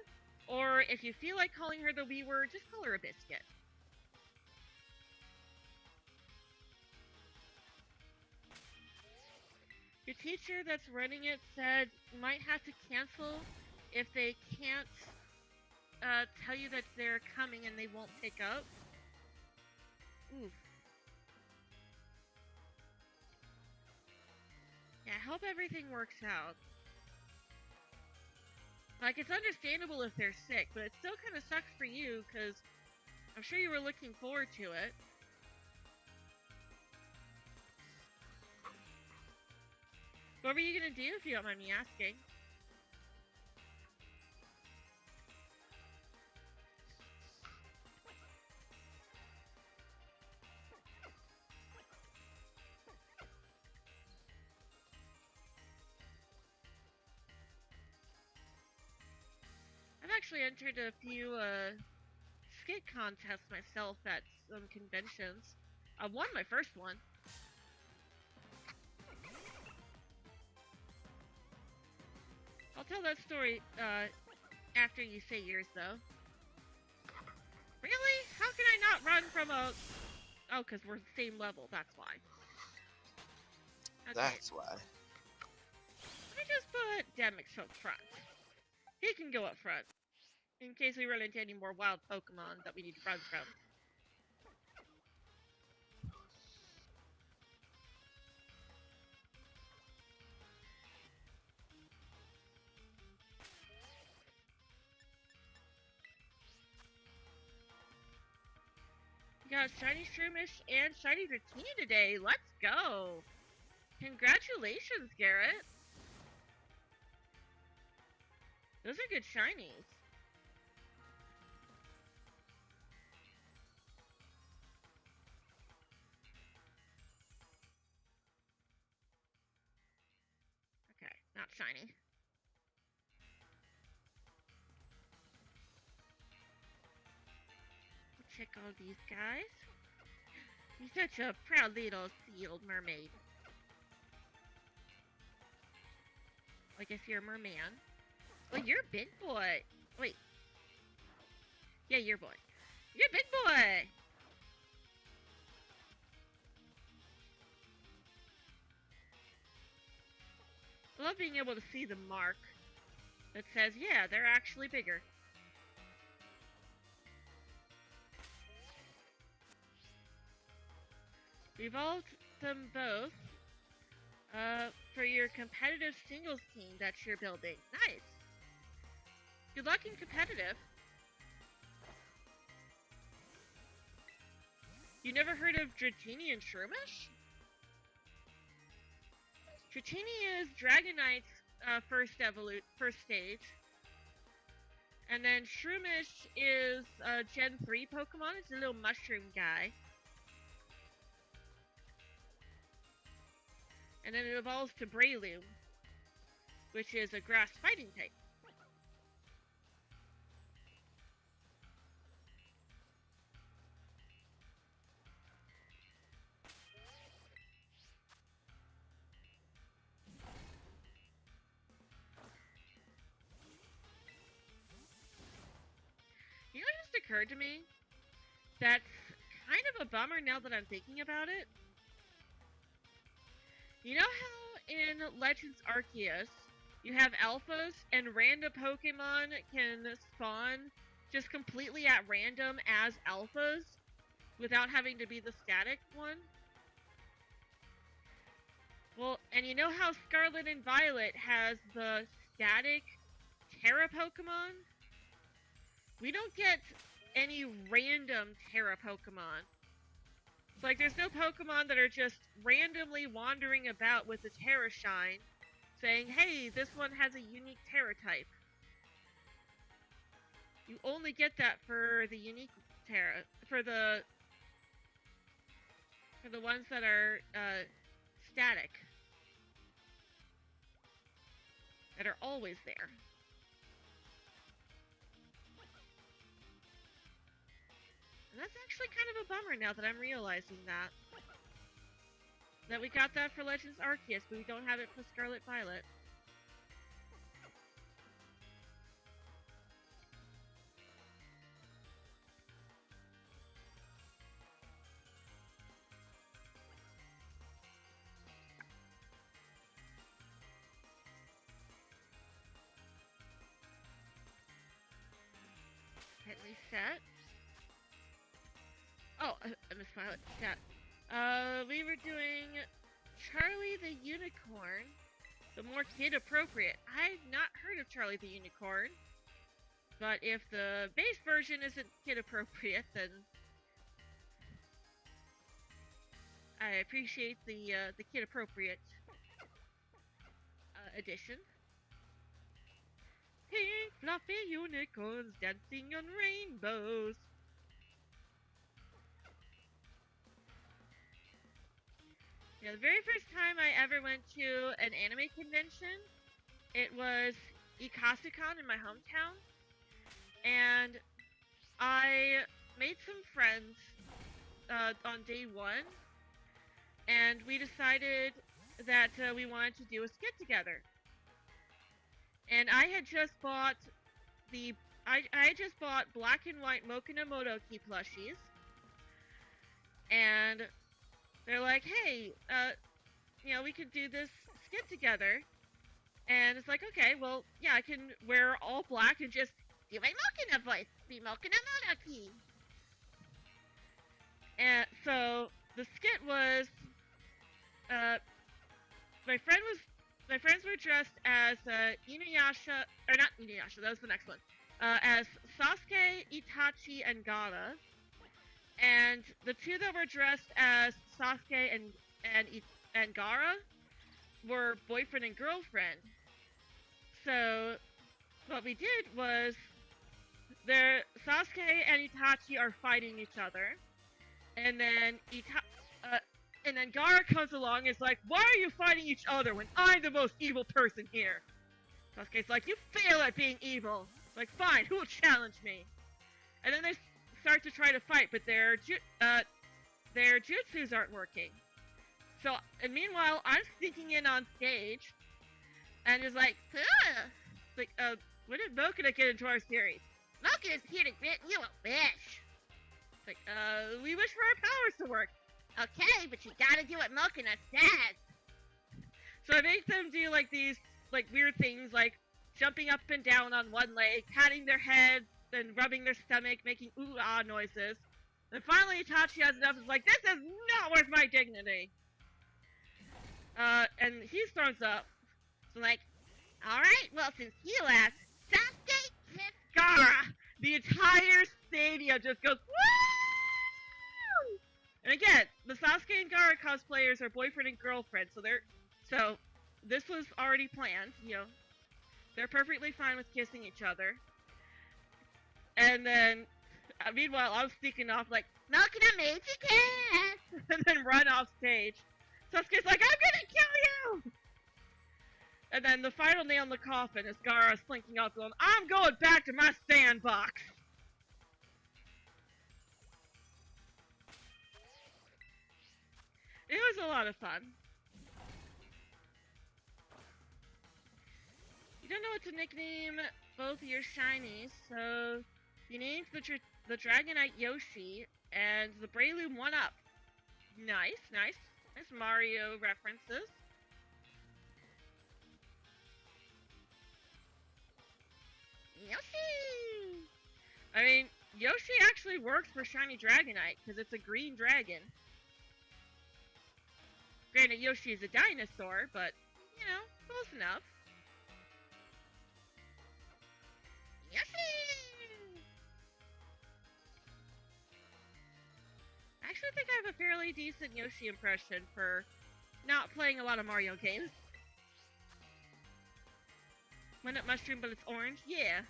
or if you feel like calling her the B word, just call her a biscuit. You're teacher that's running it said you might have to cancel if they can't tell you that they're coming and they won't pick up. Oof. Yeah, I hope everything works out. Like, it's understandable if they're sick, but it still kind of sucks for you, because I'm sure you were looking forward to it. What were you going to do if you don't mind me asking? I've actually entered a few skit contests myself at some conventions. I won my first one. I'll tell that story after you say yours, though. Really? How can I not run from a... Oh, because we're the same level, that's why. Okay. That's why. Let me just put Demix up front. He can go up front, in case we run into any more wild Pokemon that we need to run from. We got Shiny Shroomish and Shiny Dratini today. Let's go! Congratulations, Garrett! Those are good shinies. Okay, not shiny. We'll check all these guys. You're such a proud little sealed mermaid. I guess you're a merman. Oh, you're a big boy. Wait. Yeah, you're a boy. You're a big boy! I love being able to see the mark that says, yeah, they're actually bigger. We evolved them both for your competitive singles team that you're building. Nice. Good luck in competitive. You never heard of Dratini and Shroomish? Dratini is Dragonite's first stage. And then Shroomish is Gen 3 Pokemon. It's a little mushroom guy. And then it evolves to Breloom, which is a grass fighting type. You know what just occurred to me? That's kind of a bummer now that I'm thinking about it. You know how in Legends Arceus, you have alphas and random Pokemon can spawn just completely at random as alphas without having to be the static one? Well, and you know how Scarlet and Violet has the static Terra Pokemon? We don't get any random Terra Pokemon. It's like there's no Pokemon that are just randomly wandering about with a Terra Shine saying, hey, this one has a unique Terra type. You only get that for the unique Terra, for the ones that are static, that are always there. And that's actually kind of a bummer now that I'm realizing that. That we got that for Legends Arceus, but we don't have it for Scarlet Violet. chat. Oh, I missed my chat. We were doing Charlie the Unicorn, the more kid-appropriate. I've not heard of Charlie the Unicorn, but if the base version isn't kid-appropriate, then I appreciate the kid-appropriate edition. Pink fluffy unicorns dancing on rainbows. Yeah, the very first time I ever went to an anime convention, it was Ikasucon in my hometown, and I made some friends on day one, and we decided that we wanted to do a skit together. And I had just bought I just bought black and white Mocha no Modoki plushies, and they're like, hey, we could do this skit together. And it's like, okay, well, yeah, I can wear all black and just do my Mocha voice, be Mocha no Modoki. And so the skit was, my friends were dressed as Inuyasha, or not Inuyasha, that was the next one, as Sasuke, Itachi, and Gaara. And the two that were dressed as Sasuke and Gaara were boyfriend and girlfriend. So what we did was, Sasuke and Itachi are fighting each other, and then Gaara comes along and is like, why are you fighting each other when I'm the most evil person here? Sasuke's like, you fail at being evil. Like, fine, who will challenge me? And then they start to try to fight, but their jutsus aren't working. So, and meanwhile, I'm sneaking in on stage, and is like, like, when did Mokina get into our series? Mokina's here to grant you a wish. Like, we wish for our powers to work. Okay, but you gotta do what Mokina says. So I make them do, like, these, like, weird things, like jumping up and down on one leg, patting their heads, and rubbing their stomach, making ooh-ah noises. And finally Itachi has enough and is like, this is not worth my dignity. And he storms up. So I'm like, alright, well, since you asked, Sasuke kiss Gaara! The entire stadium just goes, woo! And again, the Sasuke and Gaara cosplayers are boyfriend and girlfriend, so this was already planned, They're perfectly fine with kissing each other. And then, meanwhile, I'm sneaking off like, Mokina made you kiss! And then run off stage. Sasuke's like, I'm gonna kill you! And then the final nail in the coffin is Gaara slinking off going, I'm going back to my sandbox! It was a lot of fun. You don't know what to nickname both your shinies, so you named the Dragonite Yoshi and the Breloom 1-Up. Nice, nice. Nice Mario references. Yoshi! I mean, Yoshi actually works for Shiny Dragonite, because it's a green dragon. Granted, Yoshi is a dinosaur, but, close enough. Yoshi! I actually think I have a fairly decent Yoshi impression for not playing a lot of Mario games. One up mushroom, but it's orange? Yeah.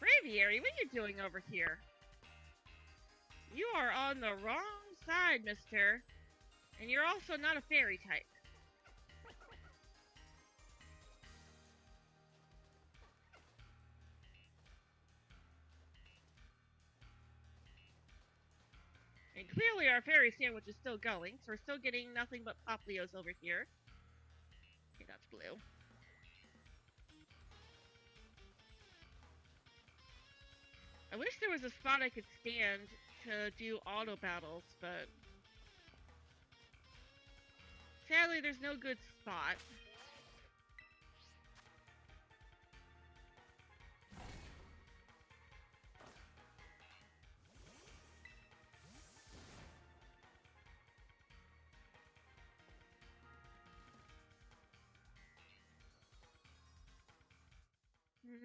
Braviary, what are you doing over here? You are on the wrong side, mister. And you're also not a fairy type. And clearly our fairy sandwich is still going, so we're still getting nothing but Popplios over here. Okay, that's blue. I wish there was a spot I could stand to do auto battles, but sadly there's no good spot.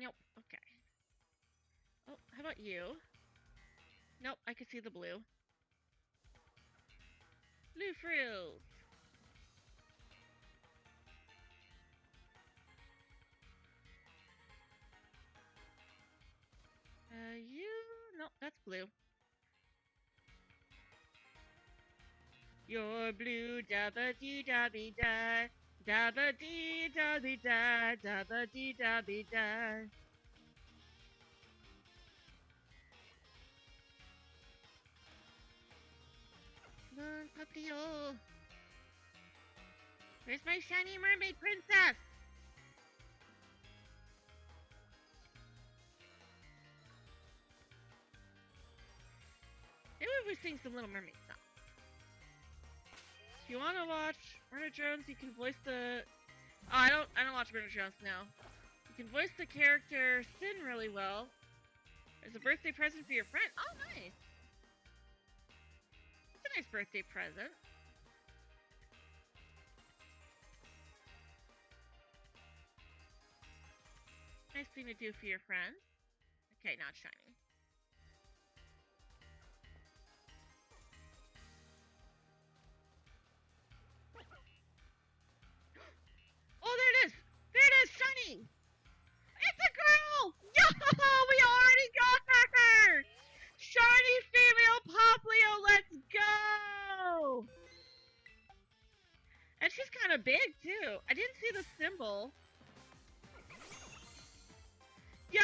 Nope. Okay. Oh, how about you? Nope, I can see the blue. Blue frills. You... Nope, that's blue. You're blue, dabba dee dabby da, dabba dee dabby da, dabba dee dabby da. Come on, Popplio. Where's my shiny mermaid princess? Maybe we sing some Little Mermaid songs. If you want to watch Murder Jones, you can voice the... Oh, I don't watch Murder Jones now. You can voice the character Sin really well. There's a birthday present for your friend. Oh, nice. That's a nice birthday present. Nice thing to do for your friend. Okay, not shiny. Oh, there it is! There it is, shiny! It's a girl! Yo, we already got her! Shiny female Popplio, let's go! And she's kind of big, too. I didn't see the symbol. Yo,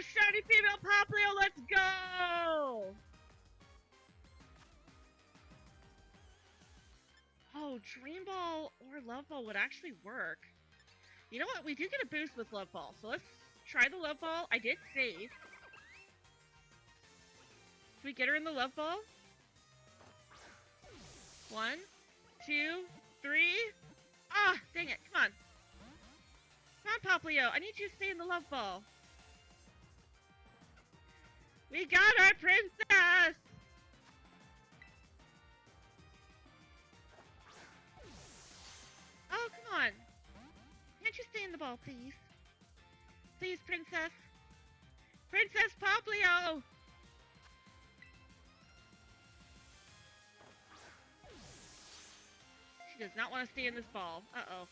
shiny female Popplio, let's go! Oh, Dream Ball or Love Ball would actually work. You know what? We do get a boost with Love Ball, so let's try the Love Ball. I did save. Can we get her in the Love Ball? 1, 2, 3. Ah, dang it. Come on. Come on, Popplio. I need you to stay in the Love Ball. We got our princess! Oh, come on. Can't you stay in the ball, please? Please, princess. Princess Popplio! She does not want to stay in this ball. Uh-oh.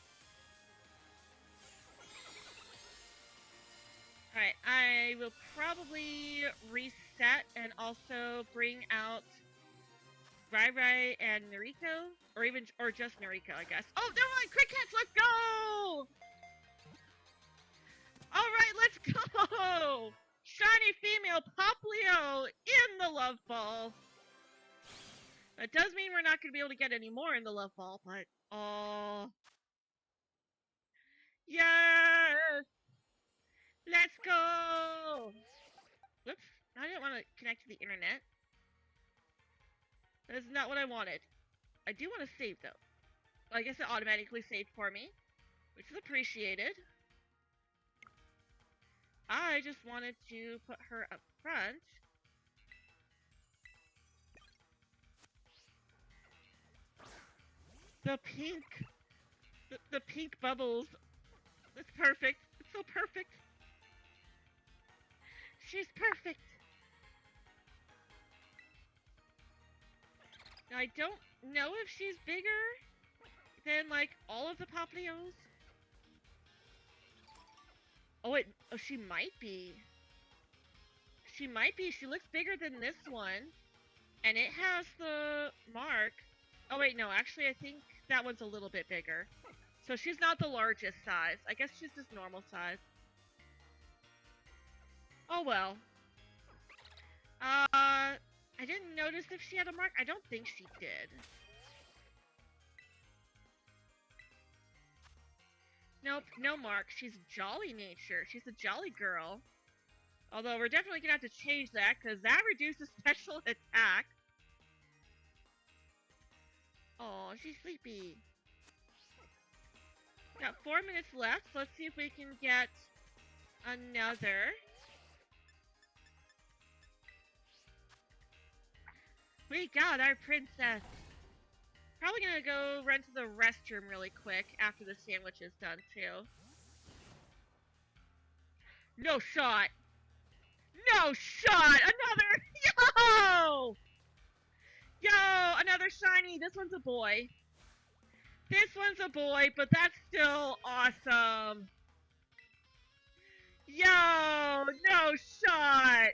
Alright, I will probably reset and also bring out Rai Rai and Nariko. Or just Nariko, I guess. Oh, never mind! Quick catch, let's go! Alright, let's go! Shiny female Popplio in the Love Ball. That does mean we're not going to be able to get any more in the Love Ball, but... Oh... Yes! Let's go! Whoops. I didn't want to connect to the internet. That is not what I wanted. I do want to save, though. I guess it automatically saved for me, which is appreciated. I just wanted to put her up front. The pink... The pink bubbles. It's perfect. It's so perfect. She's perfect. Now, I don't know if she's bigger than, like, all of the Popplios. Oh, she might be. She might be. She looks bigger than this one. And it has the mark. Oh, wait, no. Actually, I think that one's a little bit bigger. So she's not the largest size. I guess she's just normal size. Oh, well. I didn't notice if she had a mark. I don't think she did. Nope, no mark. She's jolly nature. She's a jolly girl. Although we're definitely gonna have to change that because that reduces special attack. Oh, she's sleepy. Got 4 minutes left. Let's see if we can get another. We got our princess. Probably gonna go run to the restroom really quick after the sandwich is done too. No shot. No shot. Another. Yo! Yo, another shiny. This one's a boy. This one's a boy, but that's still awesome. Yo, no shot.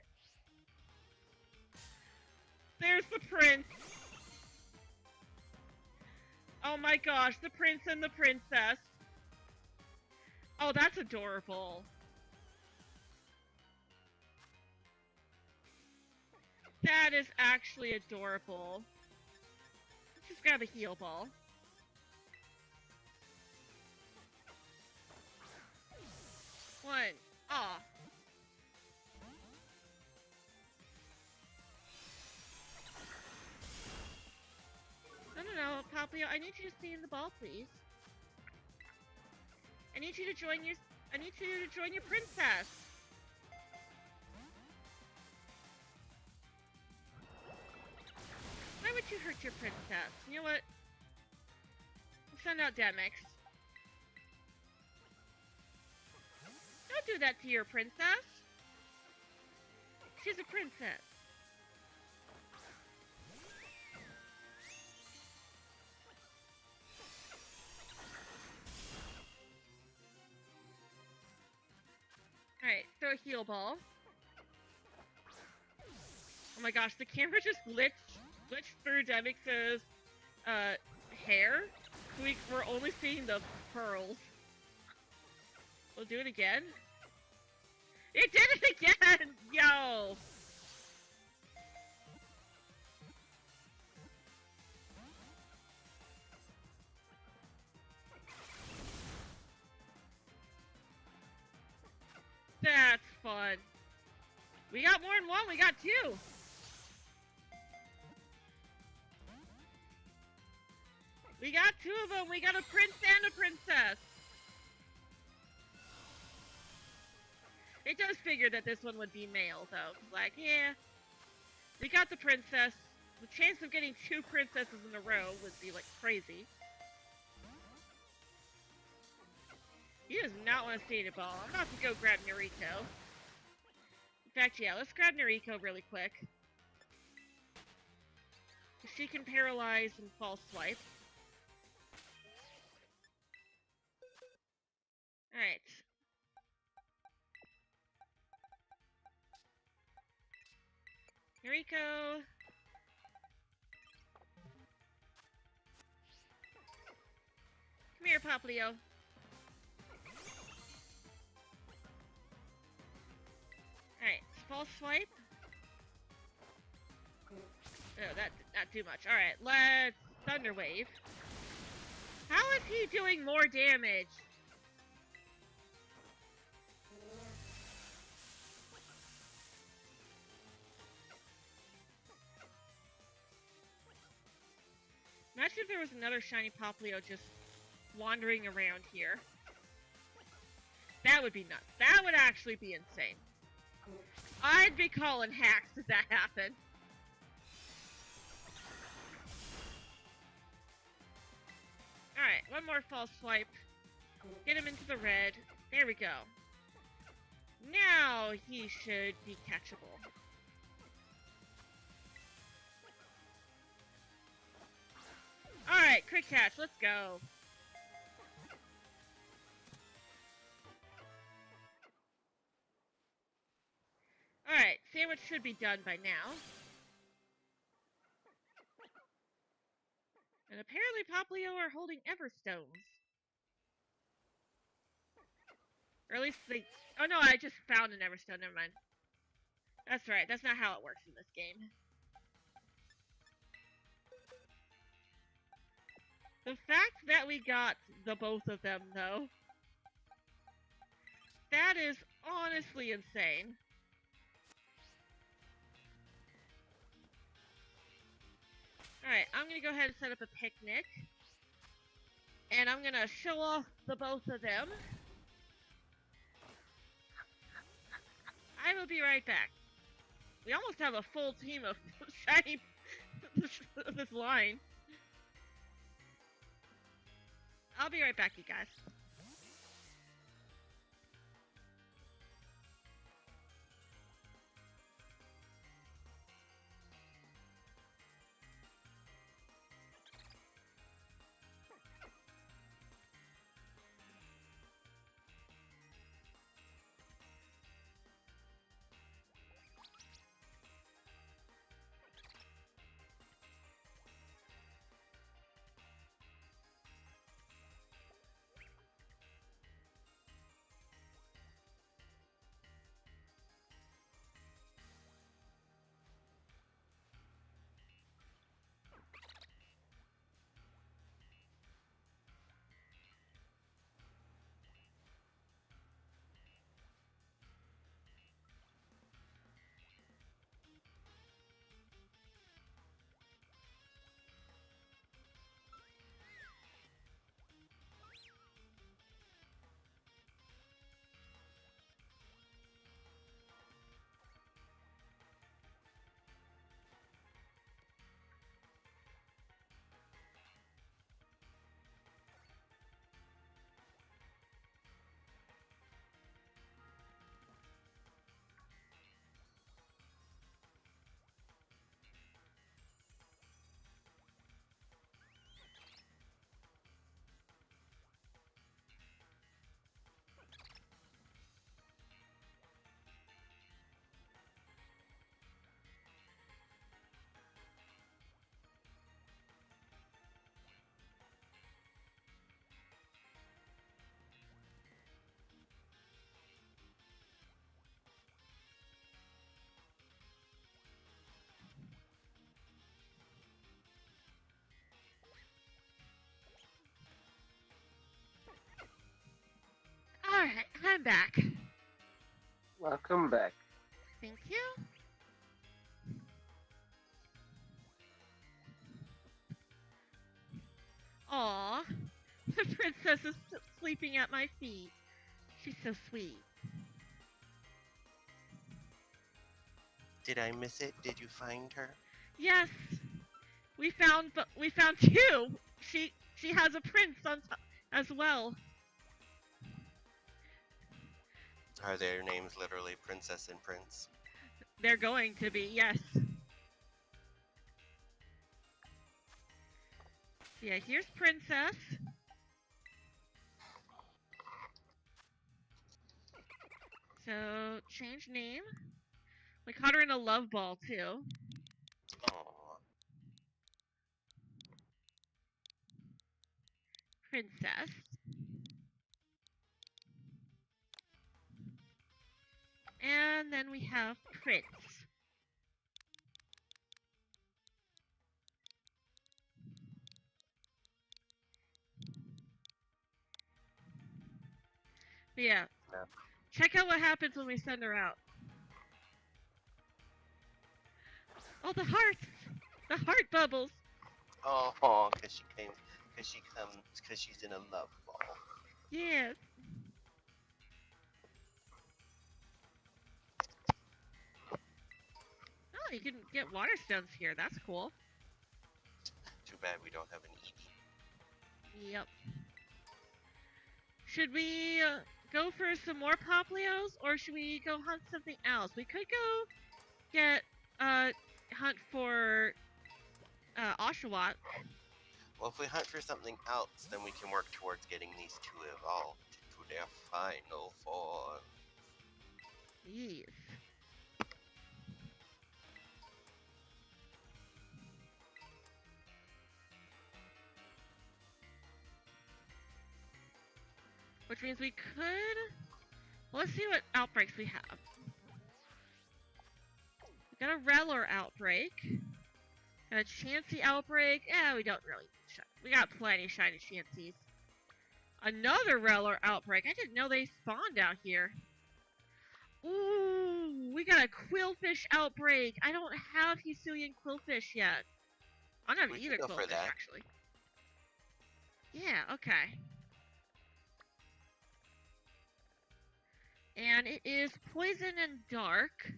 There's the prince. Oh my gosh, the prince and the princess. Oh, that's adorable. That is actually adorable. Let's just grab a heal ball. One. Aw. No, Popplio, I need you to stay in the ball, please. I need you to join your princess. Why would you hurt your princess? You know what? We'll send out Demix. Don't do that to your princess. She's a princess. Alright, throw a heal ball. Oh my gosh, the camera just glitched through Demix's hair. So we're only seeing the pearls. We'll do it again. It did it again! Yo! That's fun. We got more than one, we got two. We got two of them. We got a prince and a princess. It does figure that this one would be male, though. Like, yeah, we got the princess. The chance of getting two princesses in a row would be, like, crazy. He does not want to stay in a ball. I'm about to go grab Noriko. In fact, yeah, let's grab Noriko really quick. She can paralyze and false swipe. Alright. Noriko. Come here, Popplio. Alright, false swipe. Oh, that did not do much. Alright, let's Thunder Wave. How is he doing more damage? Imagine if there was another shiny Popplio just wandering around here. That would be nuts. That would actually be insane. I'd be calling hacks if that happened. Alright, one more false swipe. Get him into the red. There we go. Now he should be catchable. Alright, quick catch, let's go. Alright, sandwich should be done by now. And apparently Popplio are holding Everstones. Or at least they... Oh no, I just found an Everstone, never mind. That's right, that's not how it works in this game. The fact that we got the both of them, though, that is honestly insane. Alright, I'm gonna go ahead and set up a picnic. And I'm gonna show off the both of them. I will be right back. We almost have a full team of shiny this line. I'll be right back, you guys. Alright, I'm back. Welcome back. Thank you. Aw, the princess is sleeping at my feet. She's so sweet. Did I miss it? Did you find her? Yes, we found two. She has a prince on top as well. Are their names literally Princess and Prince? They're going to be, yes. Yeah, here's Princess. So, change name. We caught her in a love ball, too. Aww. Princess. And then we have Prince. But yeah. Yeah. Check out what happens when we send her out. Oh, the hearts! The heart bubbles! Oh, because she's in a love ball. Yes. Oh, you can get water stones here. That's cool. Too bad we don't have an Eevee. Yep. Should we go for some more Poplios, or should we go hunt something else? We could go get hunt for Oshawott. Well, if we hunt for something else, then we can work towards getting these two evolved to their final form. Yes. Which means we could. Let's see what outbreaks we have. We got a Reller outbreak. Got a Chansey outbreak. We don't really need shiny. We got plenty of shiny Chanseys. Another Reller outbreak. I didn't know they spawned out here. Ooh, we got a Quillfish outbreak. I don't have Hisuian Quillfish yet. I don't have We can either go for quillfish, that. actually. Yeah, okay. And it is poison and dark.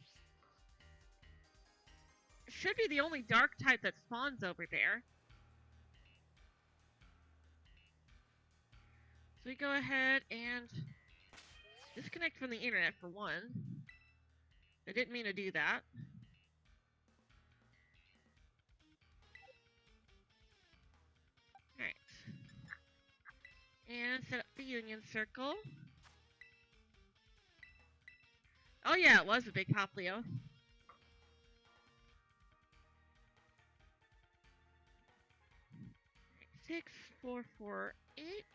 Should be the only dark type that spawns over there. So we go ahead and disconnect from the internet for one. I didn't mean to do that. Alright. And set up the union circle. Oh yeah, it was a big Popplio. 6448.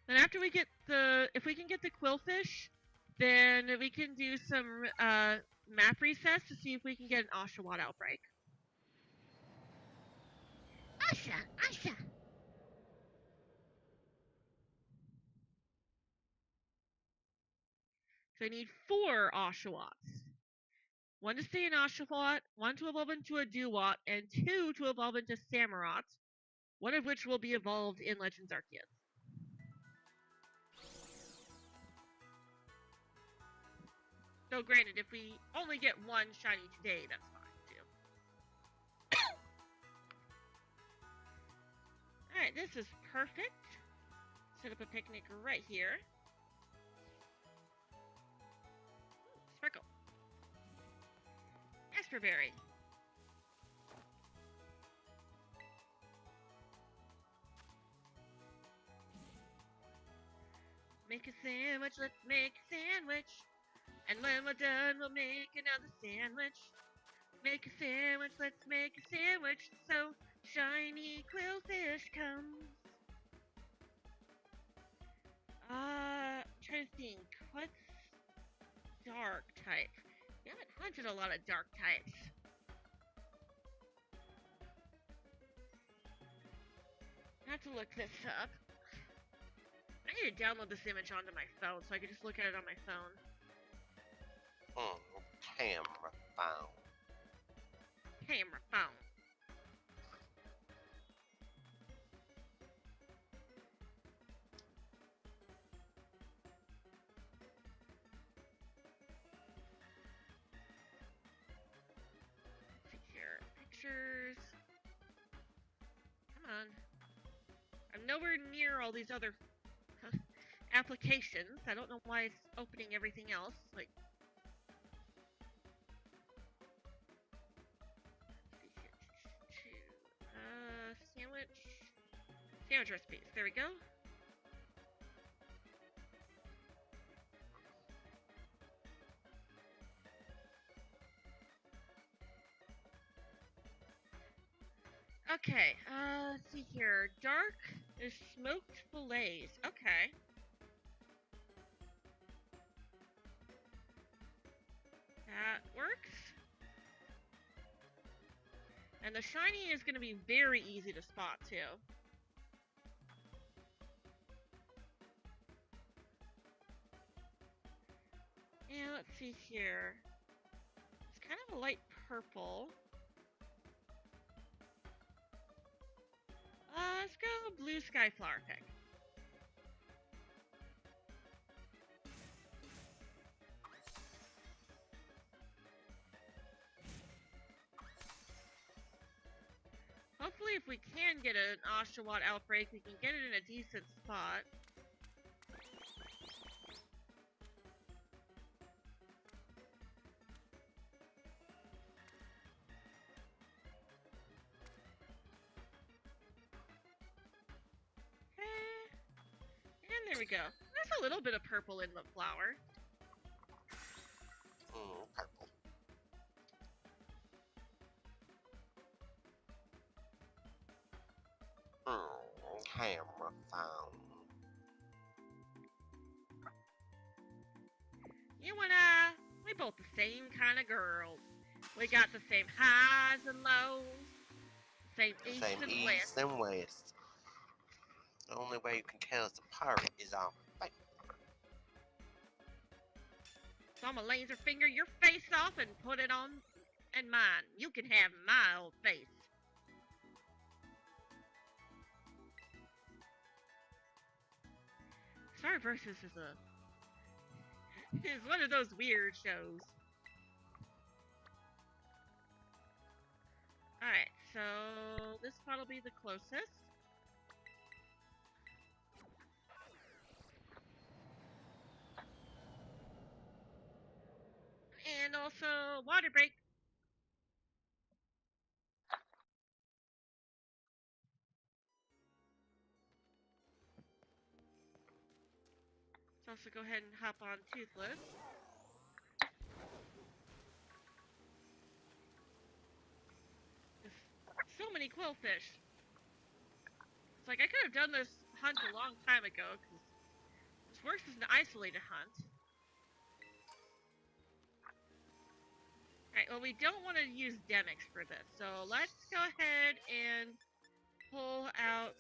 Then after we get if we can get the quillfish, then we can do some map resets to see if we can get an Oshawott outbreak. Asha! So I need 4 Oshawotts. 1 to stay in Oshawott, 1 to evolve into a Duwott, and 2 to evolve into Samurott, one of which will be evolved in Legends Arceus. So granted, if we only get 1 shiny today, that's fine too. Alright, this is perfect. Set up a picnic right here. Sparkle. Asperberry. Make a sandwich, let's make a sandwich. And when we're done, we'll make another sandwich. Make a sandwich, let's make a sandwich. So shiny quillfish comes. I'm trying to think. What's dark type? We haven't hunted a lot of dark types. I have to look this up. I need to download this image onto my phone so I can just look at it on my phone. Camera phone. Camera phone. Let's see here. Pictures. Come on. I'm nowhere near all these other applications. I don't know why it's opening everything else. Like, sandwich recipes. There we go. Okay, let's see here. Dark is smoked fillets. Okay. That works. And the shiny is going to be very easy to spot, too. And let's see here. It's kind of a light purple. Let's go blue sky flower pick. Hopefully if we can get an Oshawott outbreak, we can get it in a decent spot. Okay. And there we go. There's a little bit of purple in the flower. Purple. Camera phone. You and I, we both the same kind of girls. We got the same highs and lows, same east and west. East and west. The only way you can tell us apart is our face. So I'ma laser finger your face off and put it on and mine. You can have my old face. Star Versus is one of those weird shows. Alright, so this spot will be the closest. And also water break. Let's also go ahead and hop on Toothless. There's so many quillfish. It's like I could have done this hunt a long time ago, because this works as an isolated hunt. Alright, well, we don't want to use Demix for this, so let's go ahead and pull out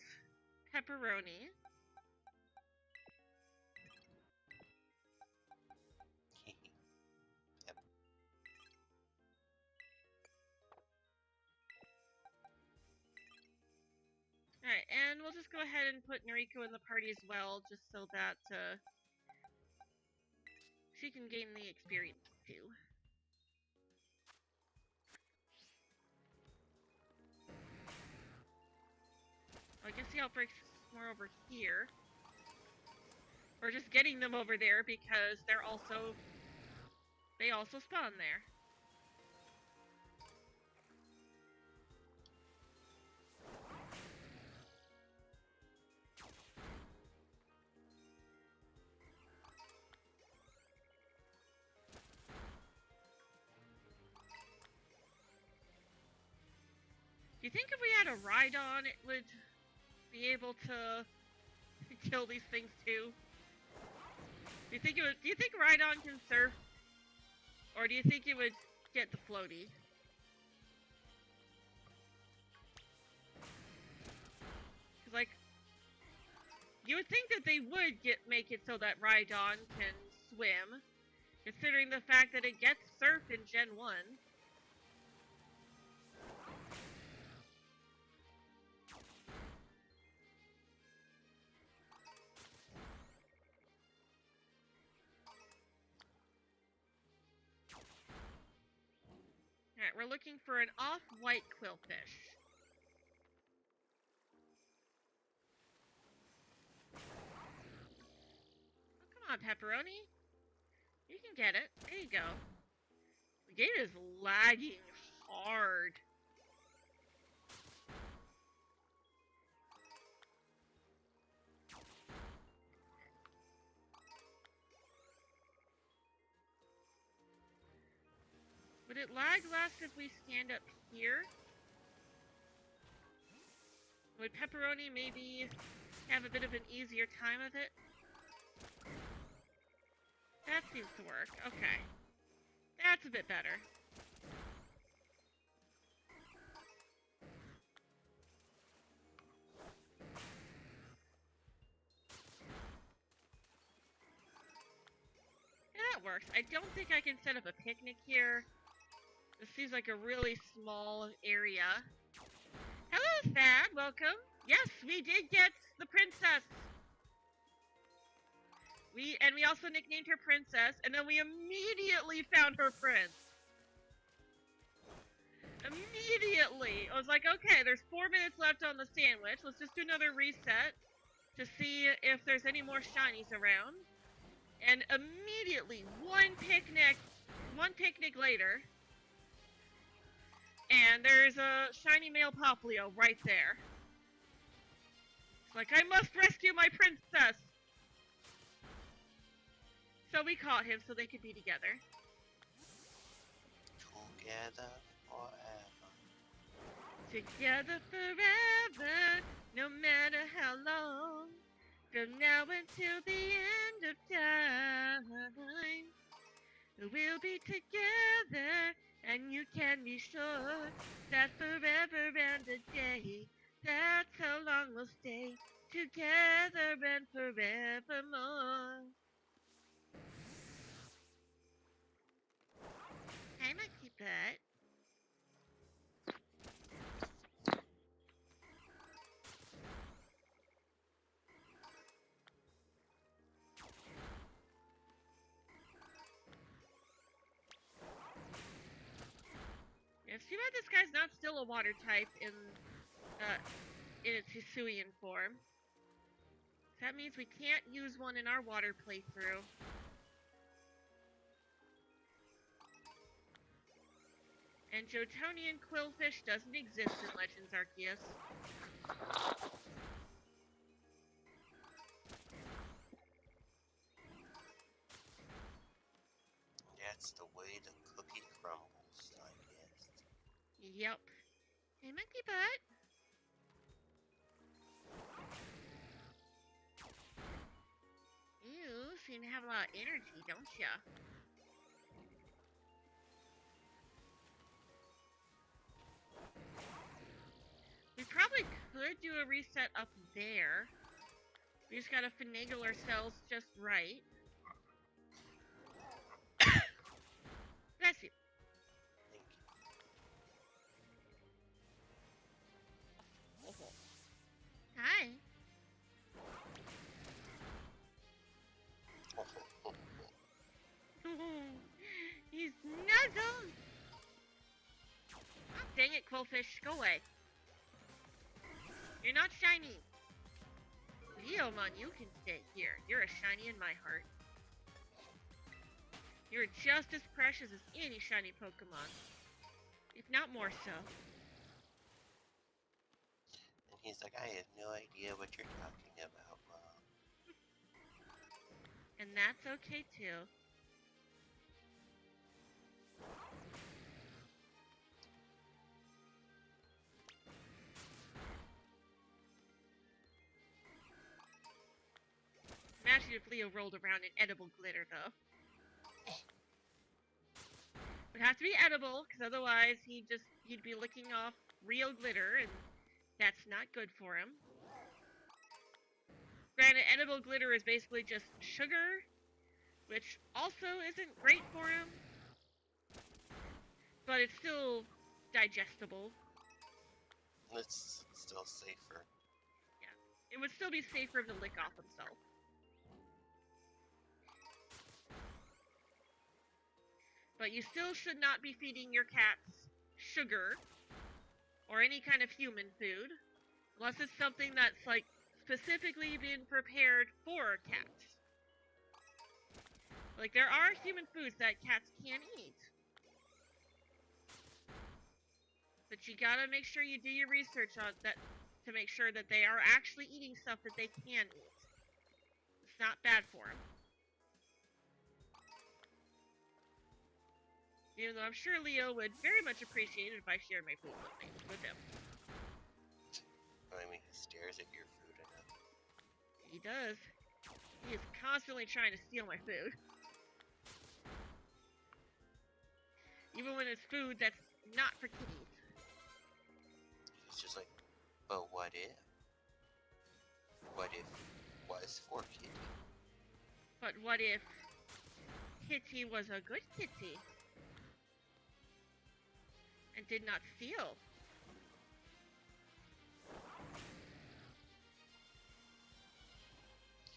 Pepperoni. Yep. Alright, and we'll just go ahead and put Noriko in the party as well, just so that she can gain the experience too. I guess the outbreak's more over here. Or just getting them over there because they also spawn there. Do you think if we had a Rhydon, it would be able to kill these things too? Do you think Rhydon can surf? Or do you think it would get the floaty? Cause like, you would think that they would make it so that Rhydon can swim, considering the fact that it gets surf in Gen 1. Alright, we're looking for an off-white quillfish. Oh, come on, Pepperoni. You can get it. There you go. The game is lagging hard. Would it lag less if we stand up here? Would Pepperoni maybe have a bit of an easier time of it? That seems to work. Okay. That's a bit better. Yeah, that works. I don't think I can set up a picnic here. This seems like a really small area. Hello, Thad. Welcome. Yes, we did get the princess. We also nicknamed her Princess, and then we immediately found her prince. Immediately! I was like, okay, there's 4 minutes left on the sandwich. Let's just do another reset to see if there's any more shinies around. And immediately, one picnic later, and there's a shiny male Popplio right there. It's like, I must rescue my princess! So we caught him so they could be together. Together forever. Together forever, no matter how long. From now until the end of time, we'll be together, and you can be sure that forever and a day, that's how long we'll stay together and forevermore. bet. It's too bad this guy's not still a water type in its Hisuian form. That means we can't use one in our water playthrough. And Jotonian quillfish doesn't exist in Legends Arceus. That's the way the cookie crumbles, I guess. Yep. Hey, monkey butt. You seem to have a lot of energy, don't ya? We probably could do a reset up there. We just gotta finagle ourselves just right. Bless you. Thank you. Oh. Hi. He's nuzzled. Oh, dang it, quillfish. Go away. You're not shiny. Leomon, you can stay here. You're a shiny in my heart. You're just as precious as any shiny Pokemon. If not more so. And he's like, I have no idea what you're talking about, Mom. And that's okay too. Imagine if Leo rolled around in edible glitter, though. It would have to be edible, because otherwise he'd be licking off real glitter, and that's not good for him. Granted, edible glitter is basically just sugar, which also isn't great for him, but it's still digestible. It's still safer. Yeah, it would still be safe for him to lick off himself. But you still should not be feeding your cats sugar or any kind of human food, unless it's something that's like specifically been prepared for cats. Like, there are human foods that cats can eat. But you gotta make sure you do your research on that to make sure that they are actually eating stuff that they can eat. It's not bad for them. Even though I'm sure Leo would very much appreciate it if I shared my food with him. I mean, he stares at your food enough. He does. He is constantly trying to steal my food. Even when it's food that's not for kitties. He's just like, but what if? What if it was for Kitty? But what if Kitty was a good kitty? And did not steal?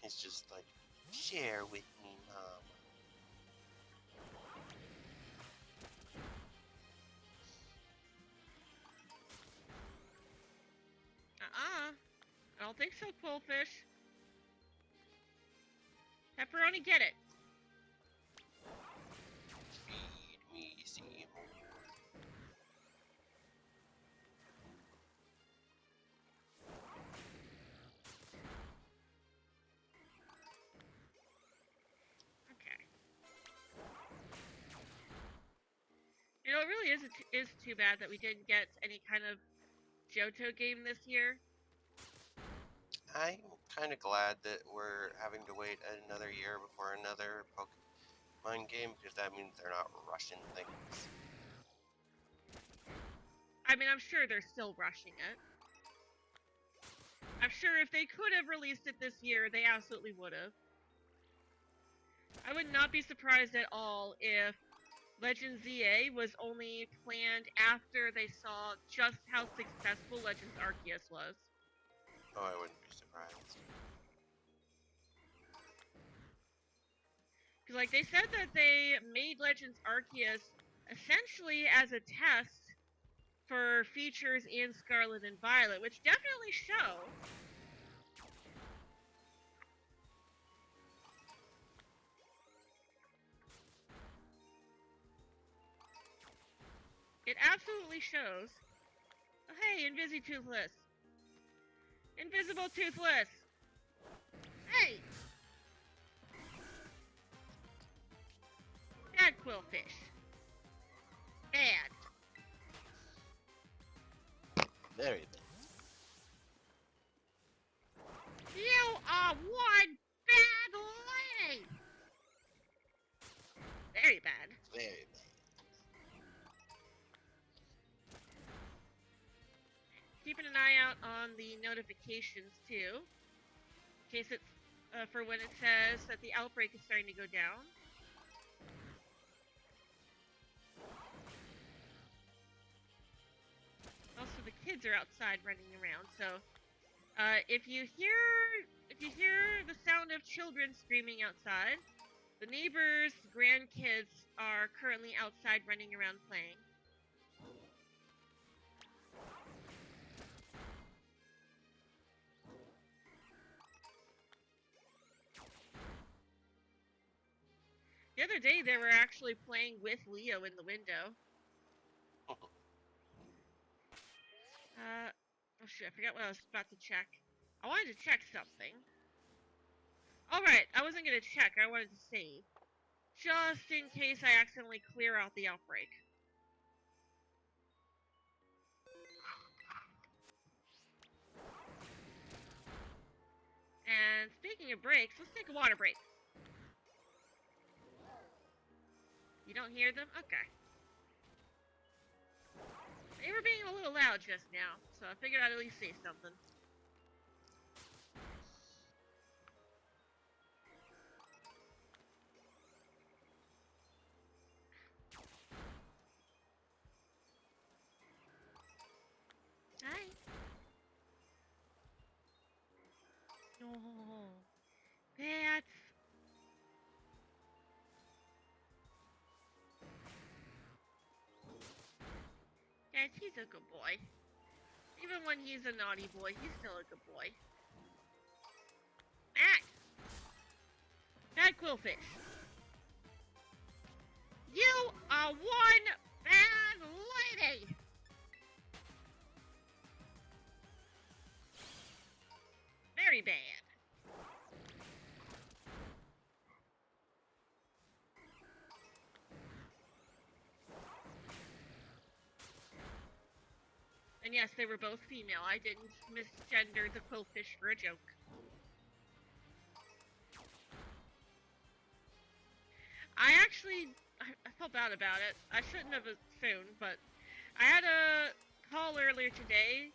He's just like, share with me, Mom. I don't think so, Quillfish. Pepperoni, get it. Feed me, Seymour. Okay. You know, it really is too bad that we didn't get any kind of Johto game this year. I'm kind of glad that we're having to wait another year before another Pokemon game, because that means they're not rushing things. I mean, I'm sure they're still rushing it. I'm sure if they could have released it this year, they absolutely would have. I would not be surprised at all if Legends ZA was only planned after they saw just how successful Legends Arceus was. Oh, I wouldn't be surprised. Because, like, they said that they made Legends Arceus essentially as a test for features in Scarlet and Violet, which definitely show. It absolutely shows. Oh, hey, Invisi-Toothless. Invisible Toothless. Hey! Bad Quillfish. Bad. Very bad. You are one bad lady! Very bad. Very bad. Keeping an eye out on the notifications, too. In case it's for when it says that the outbreak is starting to go down. Also, the kids are outside running around, so if you hear the sound of children screaming outside, the neighbors' grandkids are currently outside running around playing. The other day, they were actually playing with Leo in the window. Oh shoot, I forgot what I was about to check. I wanted to check something. Alright, I wasn't going to check, I wanted to save. Just in case I accidentally clear out the outbreak. And speaking of breaks, let's take a water break. You don't hear them? Okay. They were being a little loud just now, so I figured I'd at least say something. Hi. No. That's... Yes, he's a good boy. Even when he's a naughty boy, he's still a good boy. Matt! Bad Quillfish. You are one bad lady! Very bad. And yes, they were both female. I didn't misgender the quillfish for a joke. I felt bad about it. I shouldn't have assumed, but I had a call earlier today,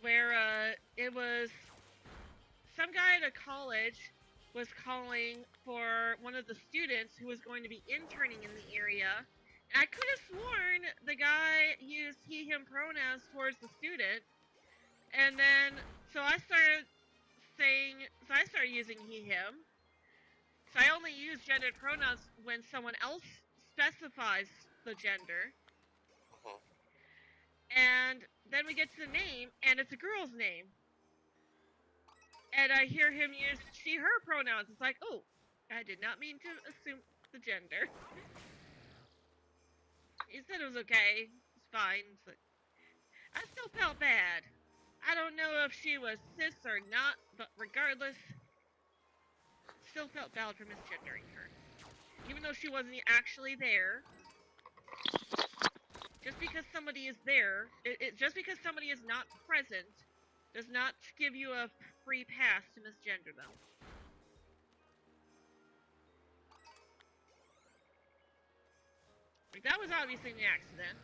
where, it was some guy at a college was calling for one of the students who was going to be interning in the area. And I could have sworn the guy used he, him pronouns towards the student. And then, so I started using he, him. So I only use gendered pronouns when someone else specifies the gender. And then we get to the name, and it's a girl's name. And I hear him use she, her pronouns. It's like, oh, I did not mean to assume the gender. He said it was okay. It's fine. But I still felt bad. I don't know if she was cis or not, but regardless, still felt bad for misgendering her. Even though she wasn't actually there. Just because somebody is there, just because somebody is not present, does not give you a free pass to misgender them. Like, that was obviously an accident.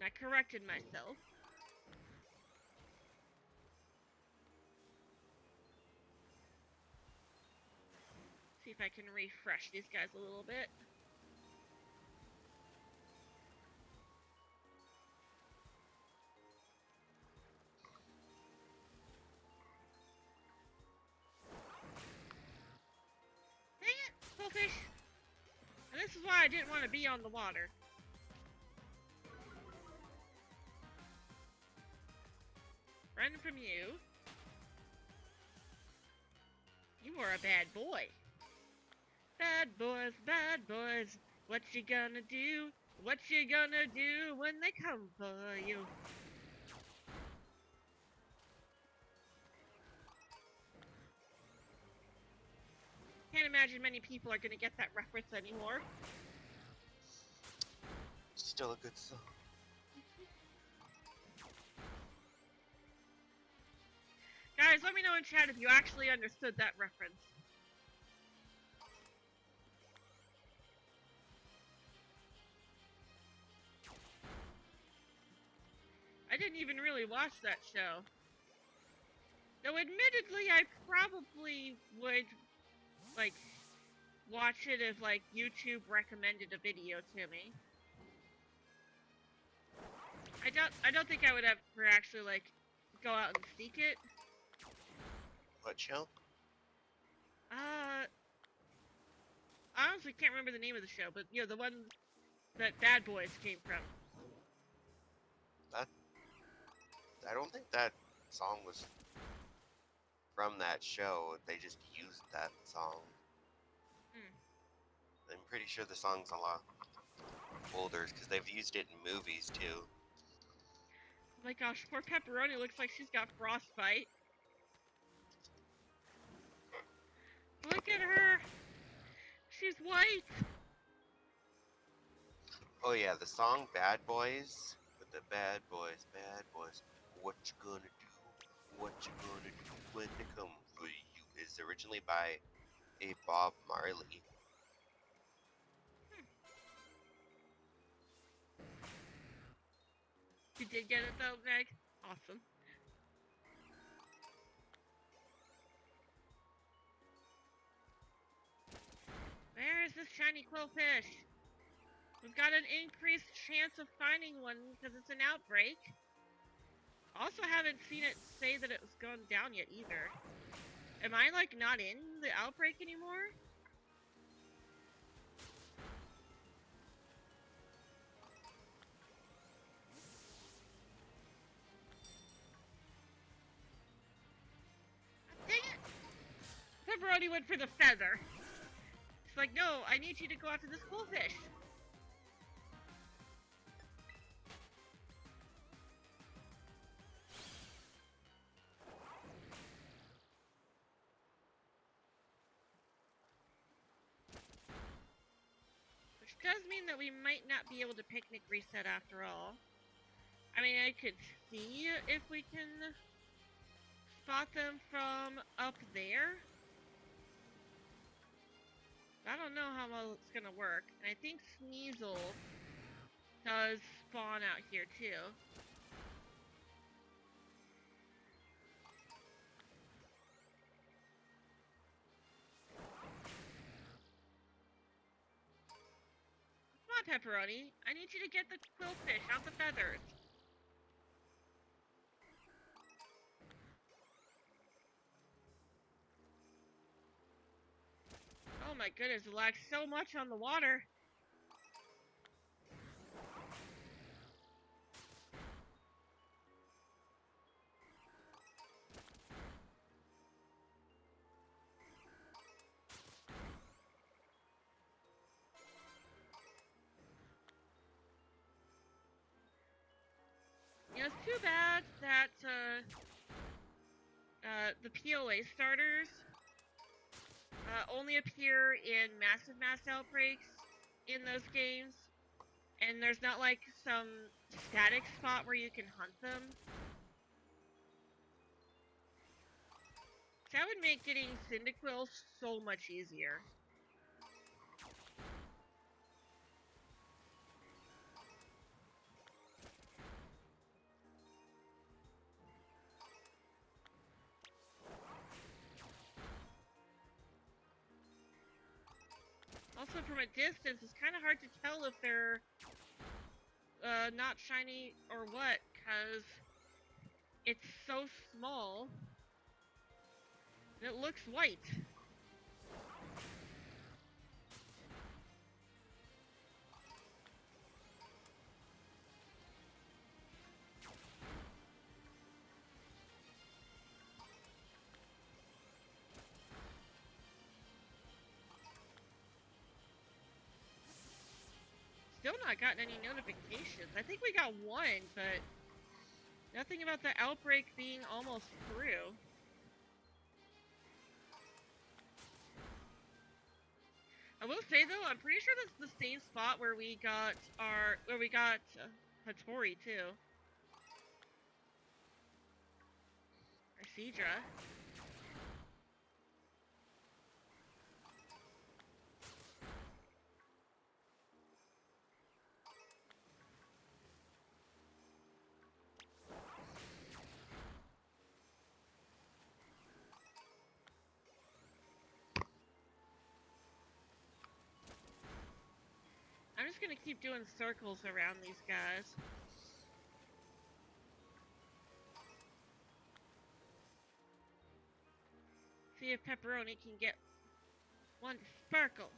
I corrected myself. See if I can refresh these guys a little bit. Dang it, Bullfish! And this is why I didn't want to be on the water. Run from you. You are a bad boy. Bad boys, what you gonna do? What you gonna do when they come for you? Can't imagine many people are gonna get that reference anymore. Still a good song. Guys, let me know in chat if you actually understood that reference. I didn't even really watch that show. Though admittedly, I probably would, like, watch it if, like, YouTube recommended a video to me. I don't think I would ever actually, like, go out and seek it. What show? I honestly can't remember the name of the show, but, you know, the one that Bad Boys came from. I don't think that song was from that show. They just used that song. I'm pretty sure the song's a lot older because they've used it in movies too. Oh my gosh, poor Pepperoni looks like she's got frostbite. Look at her! She's white! Oh yeah, the song Bad Boys with the bad boys, what you gonna do? What you gonna do when they come for you is originally by a Bob Marley. You did get it though, Meg? Awesome. Where is this shiny quillfish? We've got an increased chance of finding one because it's an outbreak. Also haven't seen it say that it was gone down yet either. Am I, like, not in the outbreak anymore? Dang it! Pepperoni went for the feather. It's like, no, I need you to go after this quillfish. Which does mean that we might not be able to picnic reset after all. I mean, I could see if we can spot them from up there. I don't know how well it's gonna work. And I think Sneasel does spawn out here too. Come on, Pepperoni. I need you to get the quillfish, not the feathers. Oh my goodness, it lags so much on the water. You know, it's too bad that the POA starters only appear in massive mass outbreaks in those games, and there's not like some static spot where you can hunt them. That would make getting Cyndaquil so much easier. from a distance, it's kind of hard to tell if they're not shiny or what, because it's so small. And it looks white. Still not gotten any notifications. I think we got one, but nothing about the outbreak being almost through. I will say though, I'm pretty sure that's the same spot where we got Hattori too. Or Seadra. I'm just gonna keep doing circles around these guys. See if Pepperoni can get one sparkle.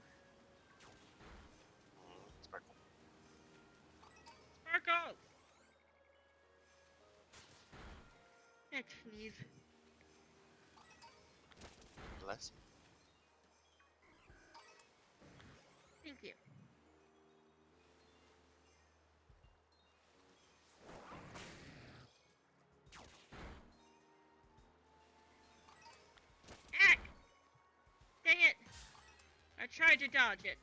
Sparkle. Sparkles! Let's sneeze. Bless you. Thank you. Heck! Dang it! I tried to dodge it.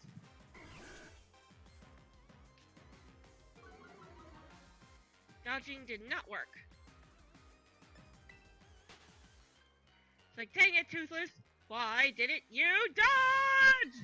Dodging did not work. It's like, dang it, Toothless! Why didn't you dodge?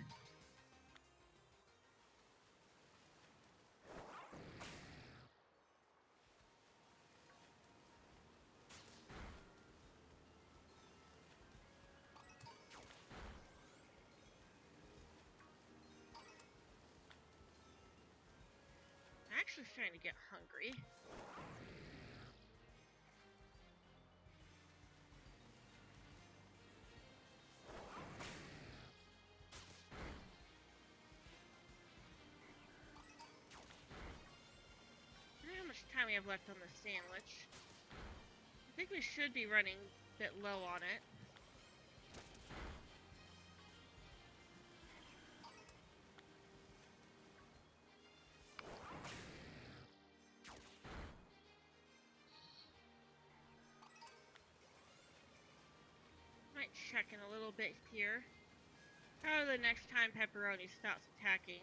I'm actually starting to get hungry. I wonder how much time we have left on the sandwich. I think we should be running a bit low on it. Might check in a little bit here. Probably the next time Pepperoni stops attacking.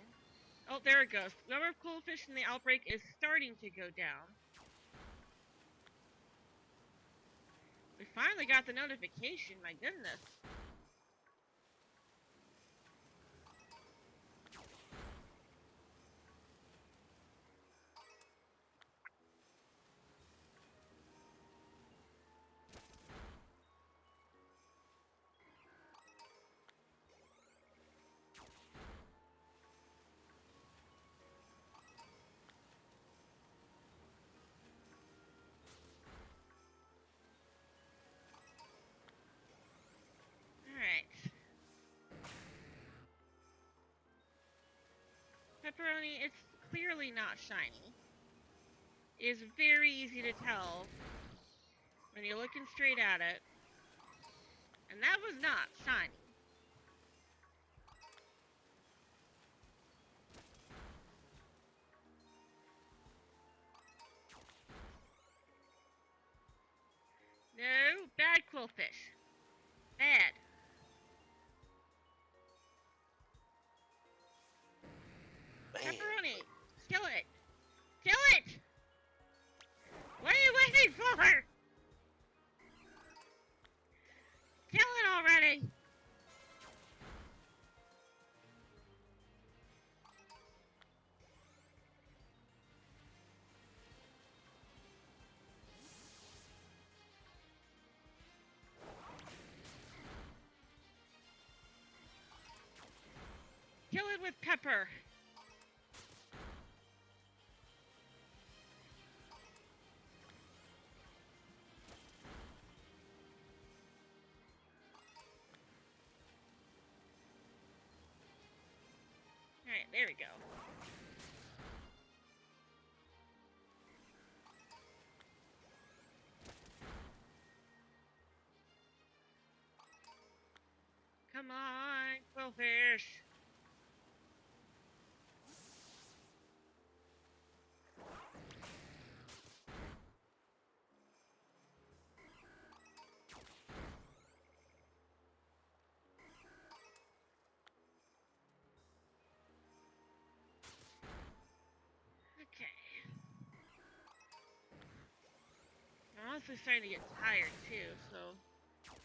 Oh, there it goes. The number of cool fish in the outbreak is starting to go down. We finally got the notification, my goodness. Alright. Pepperoni, it's clearly not shiny. It is very easy to tell when you're looking straight at it. And that was not shiny. No, bad quillfish. Bad. Pepperoni, kill it. Kill it! What are you waiting for? Kill it already! Kill it with pepper. Alright, there we go. Come on, quillfish. Okay. I'm also starting to get tired too, so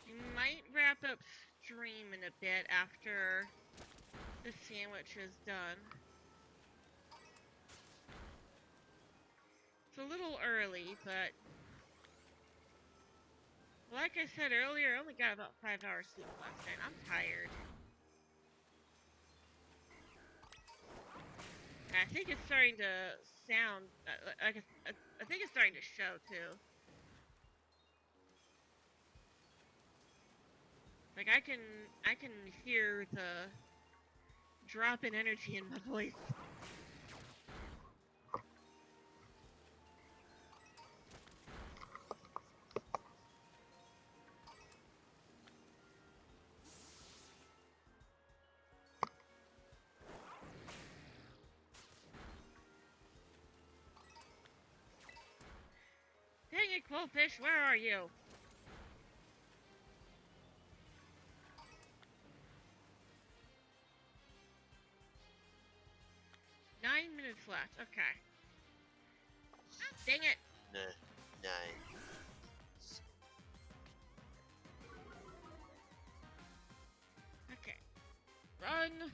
we might wrap up stream in a bit after the sandwich is done. It's a little early, but like I said earlier, I only got about 5 hours sleep last night. I'm tired. And I think it's starting to sound, I think it's starting to show too. Like I can hear the drop in energy in my voice. Dang it, Quillfish, where are you? Nine minutes left, okay. Ah, dang it! Nine. Okay. Run!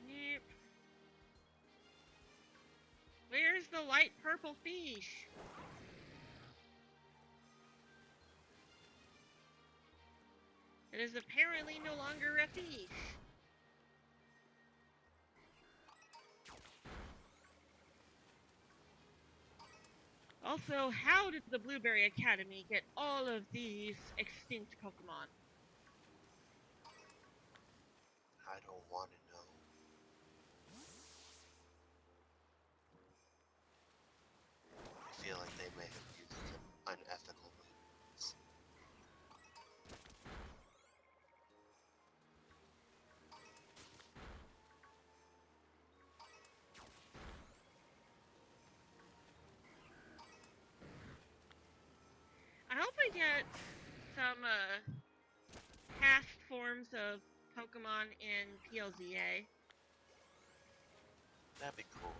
Yep. Where's the light purple fish? It is apparently no longer a fish. Also, how did the Blueberry Academy get all of these extinct Pokemon? I don't want to know. I feel like they may have used some unethical moves. I hope we get some past forms of Pokemon in PLZA. That'd be cool.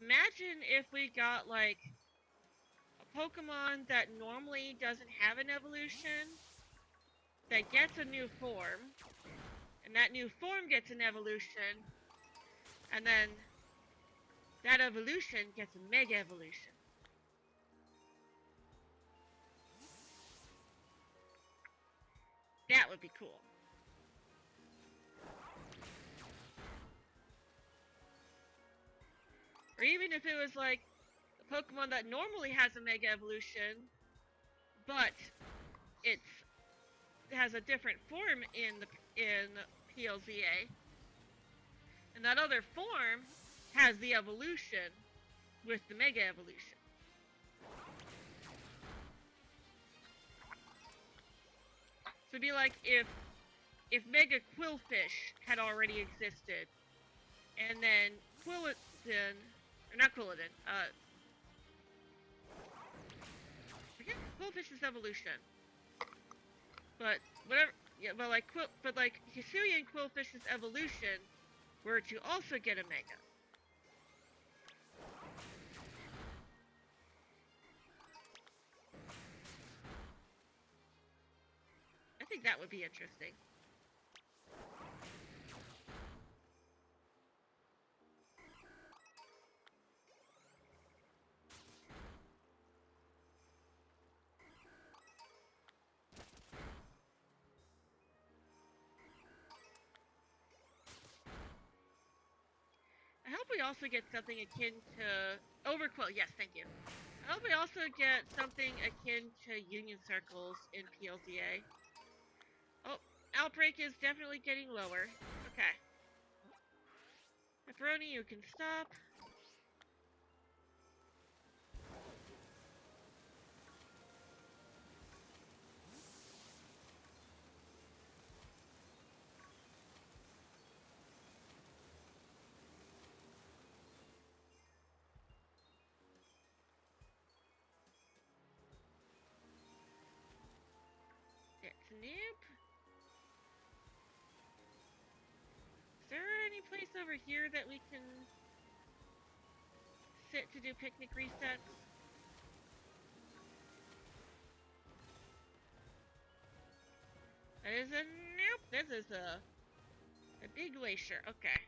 Imagine if we got like a Pokemon that normally doesn't have an evolution that gets a new form, and that new form gets an evolution, and then that evolution gets a Mega Evolution. That would be cool. Or even if it was like a Pokemon that normally has a Mega Evolution, but it has a different form in PLZA, and that other form has the evolution with the Mega Evolution. So it'd be like if Mega Quillfish had already existed, and then Quilladin, or not Quilladin, I forget Quillfish's evolution, but whatever, yeah, but like Hisuian Quillfish's evolution were to also get a Mega. think that would be interesting. I hope we also get something akin to overquill. Yes, thank you. I hope we also get something akin to union circles in PLZA. Oh, outbreak is definitely getting lower. Okay. Pepperoni, you can stop. It's nope. Is there any place over here that we can sit to do picnic resets? That is a nope. This is a big glacier. Okay.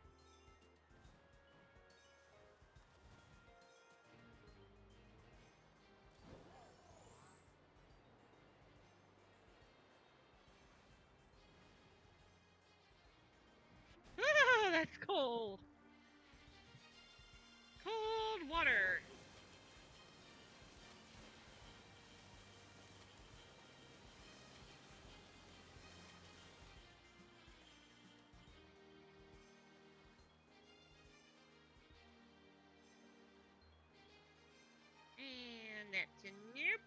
Oh, that's cold. Cold water. And that's a nope.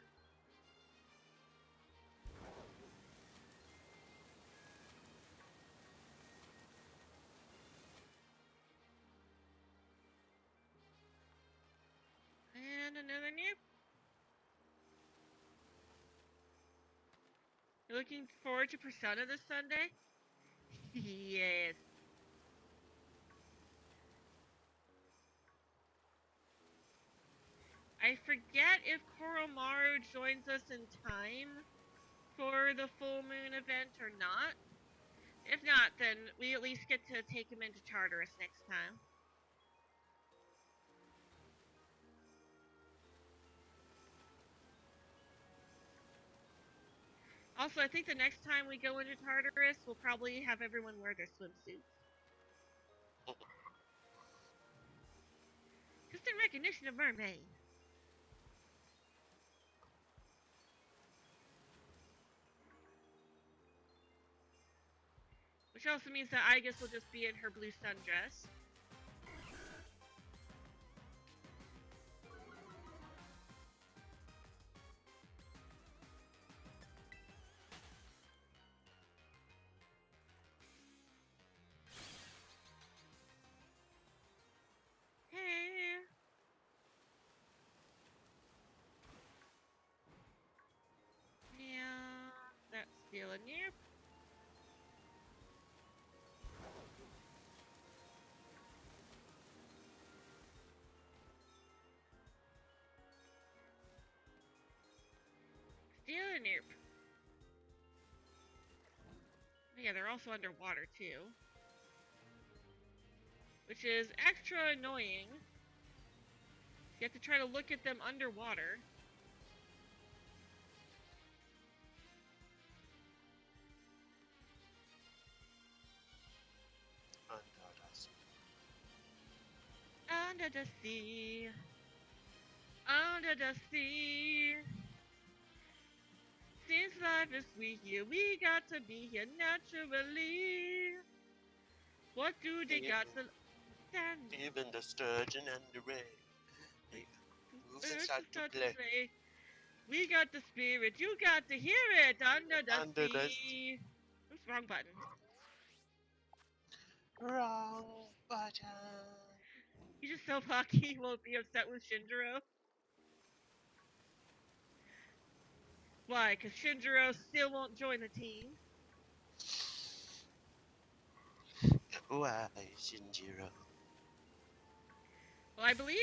And another nope. You're looking forward to Persona this Sunday? Yes. I forget if Koromaru joins us in time for the full moon event or not. If not, then we at least get to take him into Tartarus next time. Also, I think the next time we go into Tartarus, we'll probably have everyone wear their swimsuits. Just in recognition of mermaid. Which also means that Aigis will just be in her blue sundress. Hey. Yeah, that's still a nope. Still a nope. Yeah, they're also underwater too. Which is extra annoying. You have to try to look at them underwater. Under the sea. Under the sea. Since life is sweet here, we got to be here naturally. What do they got to stand? Even the sturgeon and the ray. Moves and start to play. We got the spirit. You got to hear it under the Under the sea. Oops, wrong button. wrong button. He's just so lucky he won't be upset with Shinjiro. Why? Because Shinjiro still won't join the team. Why, Shinjiro? Well, I believe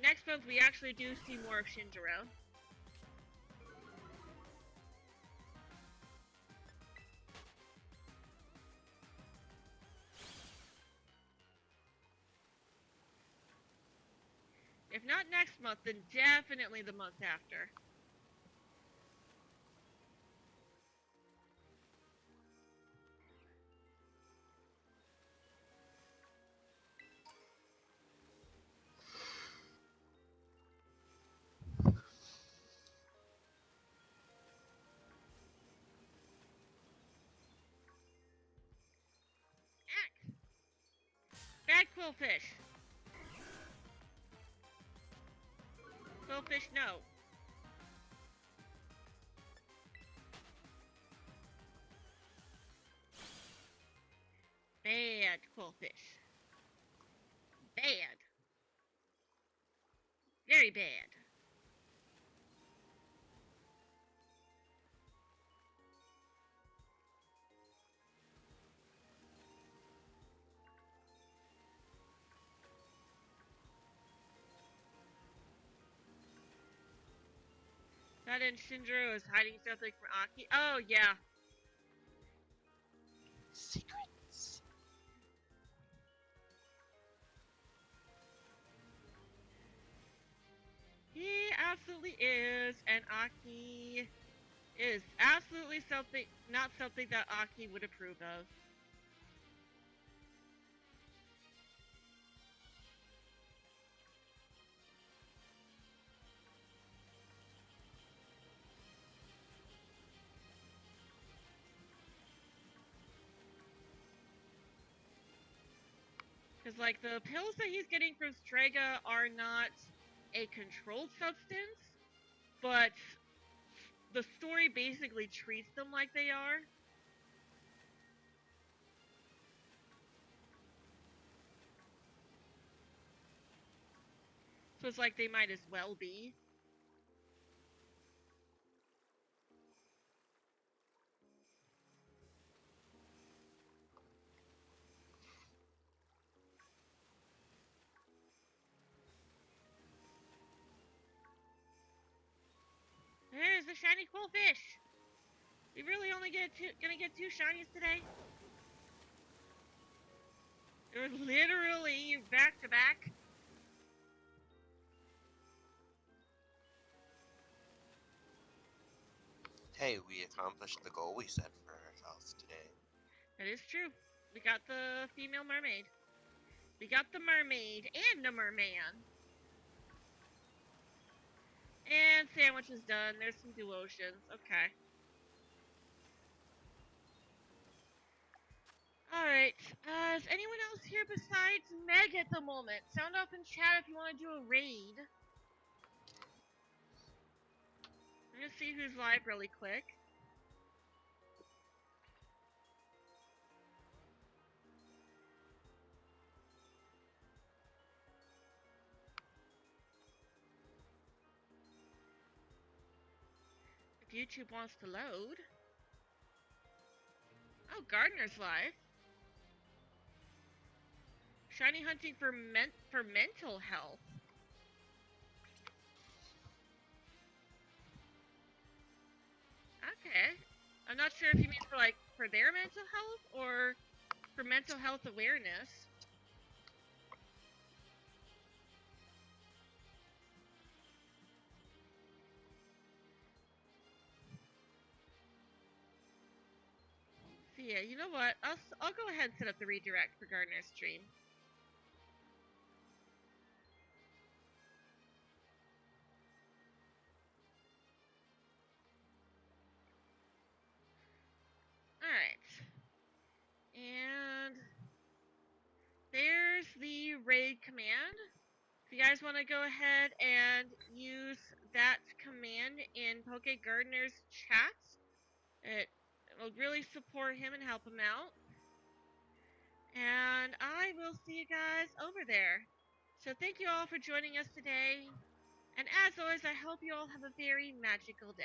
next month we actually do see more of Shinjiro. If not next month, then definitely the month after. Ack! Bad quillfish. Quillfish, no. Bad quillfish. Bad. Very bad. That in Shinjiro is hiding something from Aki. Oh, yeah. Secrets. He absolutely is, and Aki is absolutely something, not something that Aki would approve of. Because, like, the pills that he's getting from Strega are not a controlled substance, but the story basically treats them like they are. So it's like they might as well be. There's the shiny quillfish. We really only gonna get two shinies today? They're literally back to back. Hey, we accomplished the goal we set for ourselves today. That is true. We got the female mermaid. We got the mermaid and the merman. And sandwich is done. There's some duoceans. Okay. Alright. Is anyone else here besides Meg at the moment? Sound off in chat if you want to do a raid. I'm gonna see who's live really quick. If YouTube wants to load. Oh, Gardner's live. Shiny hunting for mental health. Okay. I'm not sure if you mean for their mental health or for mental health awareness. So yeah, you know what? I'll go ahead and set up the redirect for Gardner's stream. Alright. And there's the raid command. If you guys want to go ahead and use that command in Poke Gardner's chat, it will really support him and help him out. And I will see you guys over there. So thank you all for joining us today. And as always, I hope you all have a very magical day.